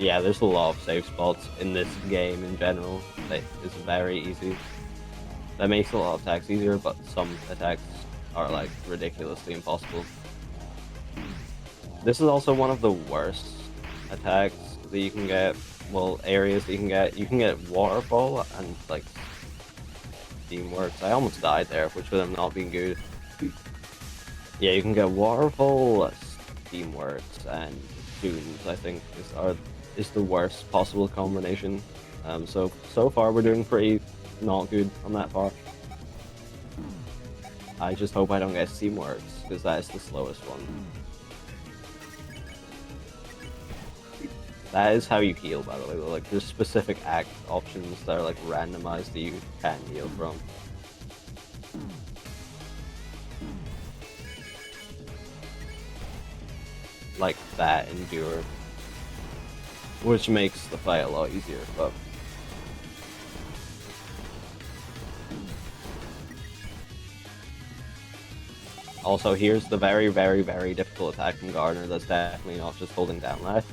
Yeah, there's a lot of safe spots in this game in general that is very easy. That makes a lot of attacks easier, but some attacks are like ridiculously impossible. This is also one of the worst attacks that you can get. Well, areas that you can get. You can get waterfall and like Steamworks. I almost died there, which would have not been good. Yeah, you can get waterfall, Steamworks, and Dunes. I think is the worst possible combination. So far we're doing pretty not good on that part. I just hope I don't get Steamworks because that is the slowest one. That is how you heal, by the way. Like, there's specific act options that are like randomized that you can heal from. Like that endure, which makes the fight a lot easier. But also, here's the very, very, very difficult attack from Gardner. That's definitely not just holding down life.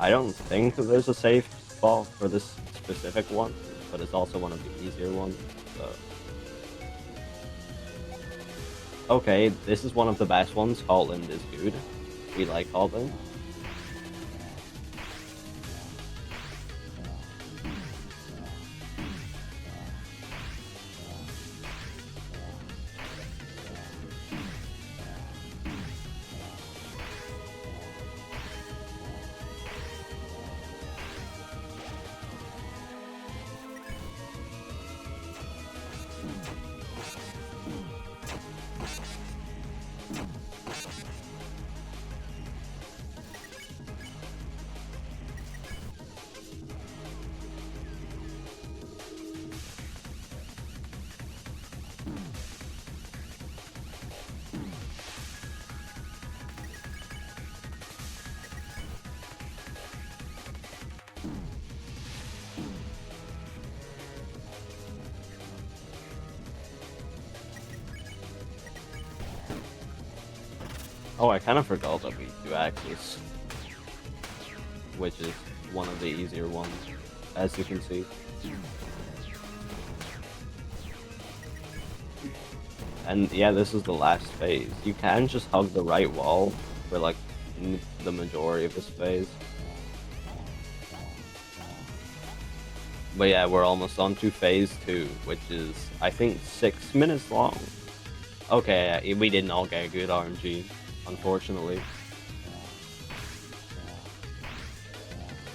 I don't think there's a safe spot for this specific one, but it's also one of the easier ones. So. Okay, this is one of the best ones. Hotland is good. We like Hotland. Oh, I kind of forgot that we do Axis, which is one of the easier ones, as you can see. And yeah, this is the last phase. You can just hug the right wall for like the majority of this phase. But yeah, we're almost on to phase 2, which is, I think, 6 minutes long. Okay, we did not get good RNG, unfortunately.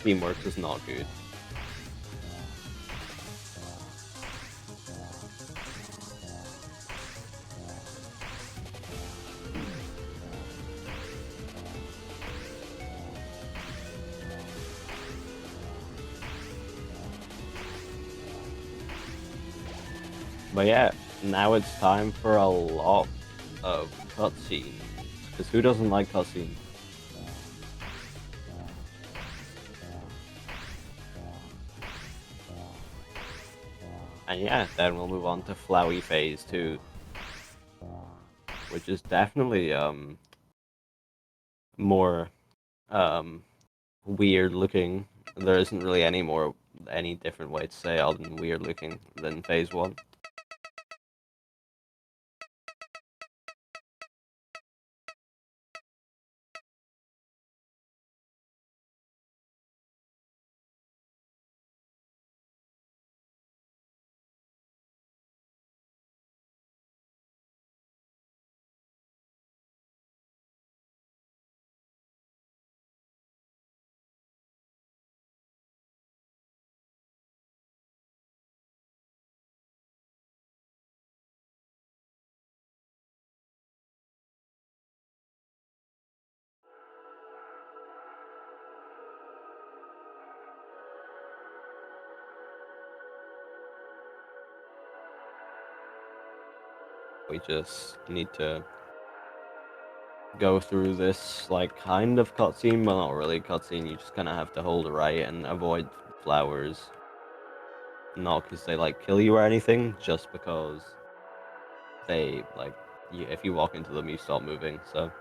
Teamwork is not good. But yeah, now it's time for a lot of cutscenes. Because who doesn't like cutscenes? And yeah, then we'll move on to Flowey Phase 2. Which is definitely more weird looking. There isn't really any different way to say other than weird looking than Phase 1. We just need to go through this, like, kind of cutscene, but not really cutscene. You just kind of have to hold right and avoid flowers. Not because they, like, kill you or anything, just because they, like, if you walk into them, you stop moving, so.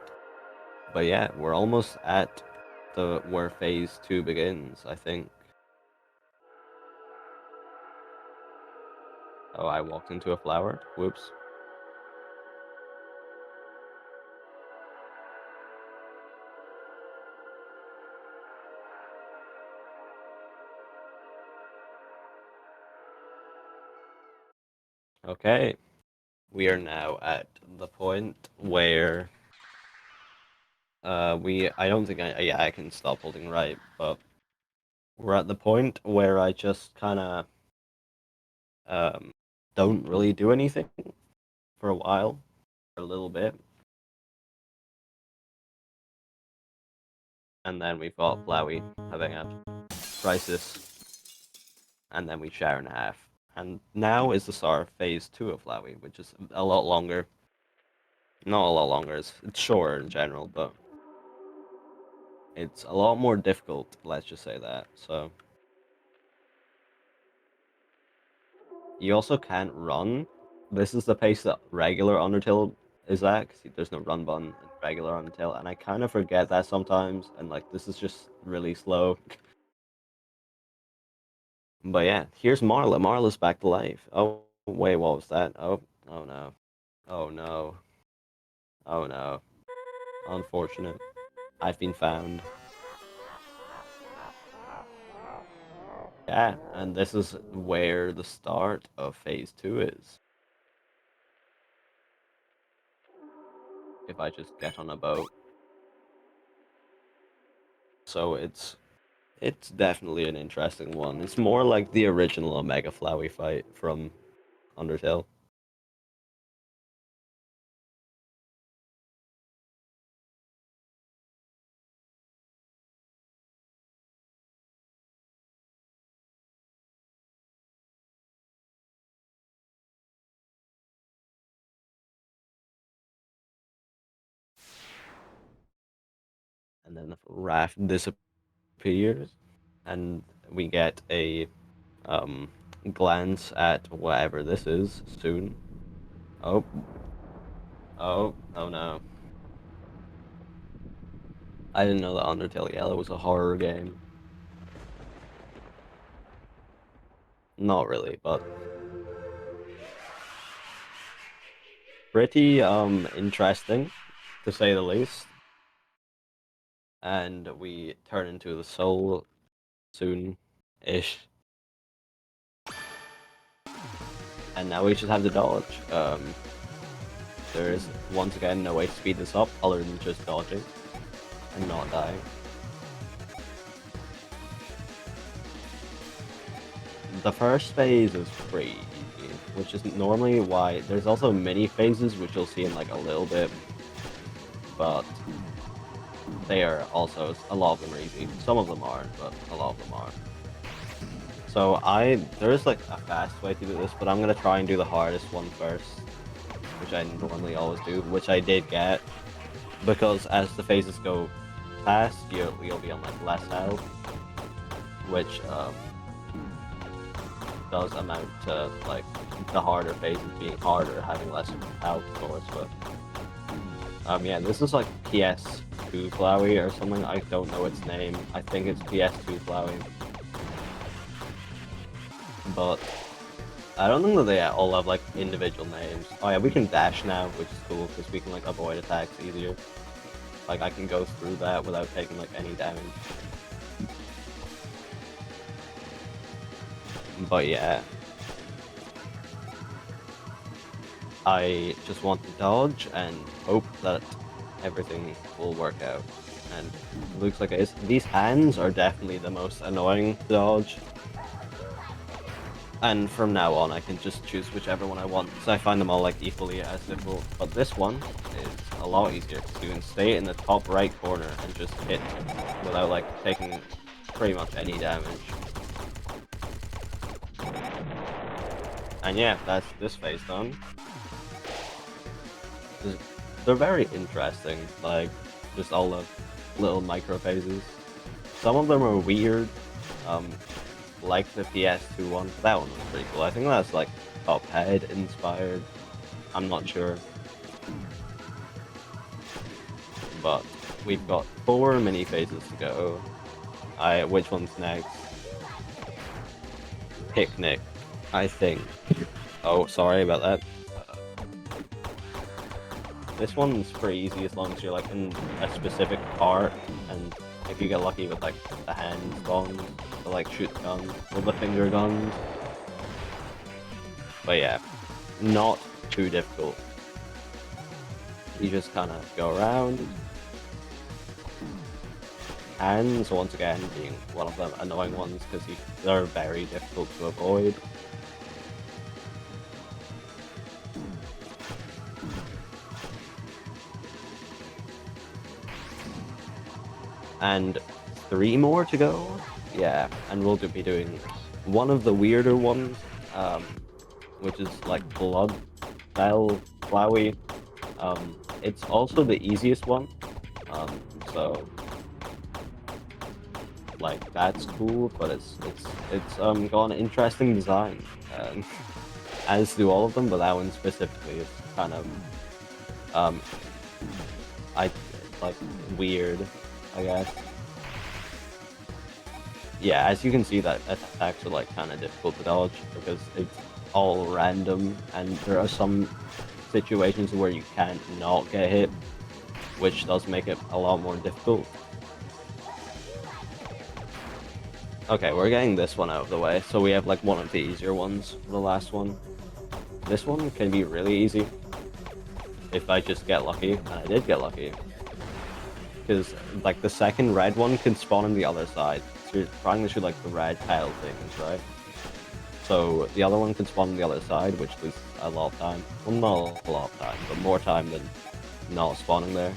But yeah, we're almost at where phase 2 begins, I think. Oh, I walked into a flower? Whoops. Okay. We are now at the point where I don't think yeah, I can stop holding right, but we're at the point where I just kind of um don't really do anything for a while, for a little bit, and then we've got Flowey having a crisis, and then we share in half. And now is the start of phase 2 of Flowey, which is a lot longer. Not a lot longer, it's shorter in general, but it's a lot more difficult, let's just say that. So you also can't run. This is the pace that regular Undertale is at, 'cause there's no run button in regular Undertale, and I kind of forget that sometimes, and like this is just really slow. But yeah, here's Marla. Marla's back to life. Oh, wait, what was that? Oh, oh no. Oh no. Oh no. Unfortunate. I've been found. Yeah, and this is where the start of phase 2 is. If I just get on a boat. So it's definitely an interesting one. It's more like the original Omega Flowey fight from Undertale. And then the raft disappears, and we get a um, glance at whatever this is soon. Oh, oh no. I didn't know that Undertale Yellow was a horror game. Not really, but pretty interesting, to say the least. And we turn into the soul soon-ish. And now we just have to dodge. There is, once again, no way to speed this up other than just dodging and not dying. The first phase is pretty easy, which is normally why there's also mini phases, which you'll see in like a little bit, but they are also, a lot of them are easy. Some of them aren't, but a lot of them are. So there's like a fast way to do this, but I'm gonna try and do the hardest one first, which I normally always do, which I did get, because as the phases go past, you'll be on like less health, which does amount to like the harder phases being harder, having less health, of course. But yeah, this is like PS2 Flowey or something. I don't know its name. I think it's PS2 Flowey, but I don't think that they all have like individual names. Oh yeah, we can dash now, which is cool because we can like avoid attacks easier. Like I can go through that without taking like any damage. But yeah, I just want to dodge and hope that everything will work out. And it looks like it is. These hands are definitely the most annoying to dodge. And from now on, I can just choose whichever one I want. So I find them all like equally as difficult. But this one is a lot easier. You can stay in the top right corner and just hit without like taking pretty much any damage. And yeah, that's this phase done. They're very interesting, like just all the little micro phases. Some of them are weird, um, like the PS2 one. That one was pretty cool. I think that's like Cuphead inspired. I'm not sure, but we've got 4 mini phases to go. Which one's next? Picnic, I think. Oh, sorry about that. This one's pretty easy as long as you're like in a specific part, and if you get lucky with like the hand guns, or like shoot guns, or the finger guns. But yeah, not too difficult. You just kind of go around. Hands, once again, being one of the annoying ones because they're very difficult to avoid. And 3 more to go. Yeah, and we'll be doing one of the weirder ones, which is like blood style Flowey. It's also the easiest one, so like that's cool, but it's got an interesting design, as do all of them, but that one specifically is kind of um I like weird, I guess. Yeah, as you can see, that attacks are like kind of difficult to dodge because it's all random, and there are some situations where you can't not get hit, which does make it a lot more difficult. Okay, we're getting this one out of the way, so we have like one of the easier ones for the last one. This one can be really easy if I just get lucky, and I did get lucky. Because like the second red one can spawn on the other side, so you're trying to shoot like the red tile things, right? So the other one can spawn on the other side, which was a lot of time. Well, not a lot of time, but more time than not spawning there.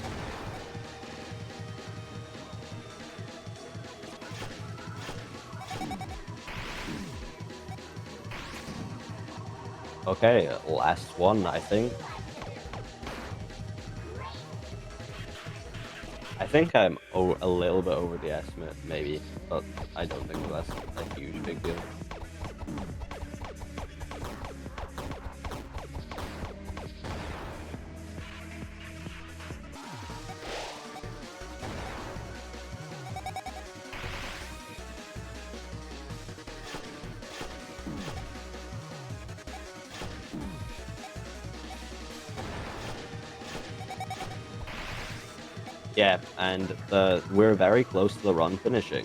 Okay, last one, I think. I think I'm a little bit over the estimate, maybe, but I don't think that's a huge big deal. Yeah, and we're very close to the run finishing.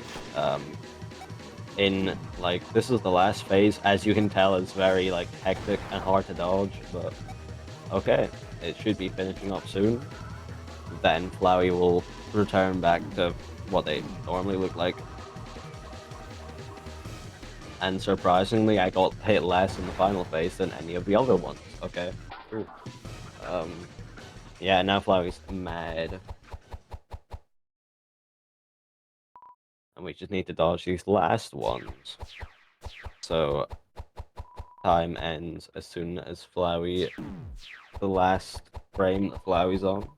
In like this is the last phase, as you can tell, it's very like hectic and hard to dodge, but okay, it should be finishing up soon. Then Flowey will return back to what they normally look like. And surprisingly, I got hit less in the final phase than any of the other ones. Okay, true. Um, yeah, now Flowey's mad. And we just need to dodge these last ones. So time ends as soon as Flowey, the last frame that Flowey's on.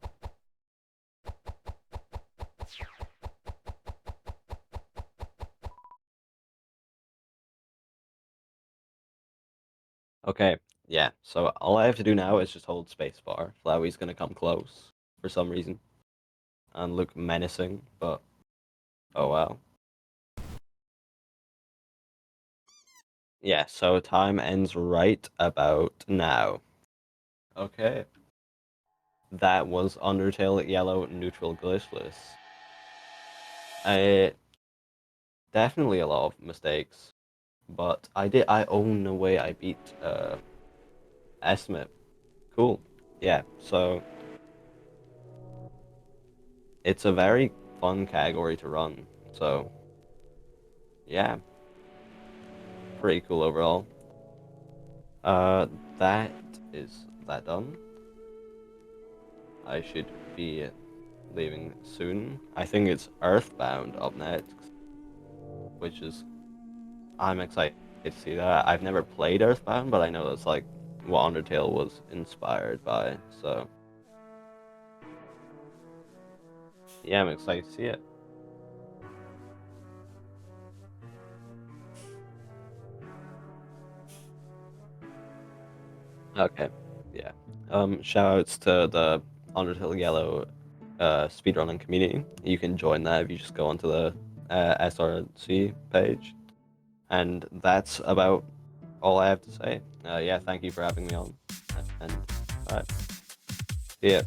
Okay, yeah, so all I have to do now is just hold spacebar. Flowey's gonna come close for some reason and look menacing, but oh well. Yeah, so time ends right about now. Okay. That was Undertale Yellow Neutral Glitchless. Definitely a lot of mistakes, but I own the way I beat Estimate. Cool. Yeah, so it's a very fun category to run. So yeah, pretty cool overall. Uh, that is that done. I should be leaving soon. I think it's Earthbound up next, which is I'm excited to see that. I've never played Earthbound, but I know that's like what Undertale was inspired by. So Yeah, I'm excited to see it. Okay, yeah. Shout outs to the Undertale Yellow speedrunning community. You can join that if you just go onto the SRC page. And that's about all I have to say. Yeah, thank you for having me on. And yeah.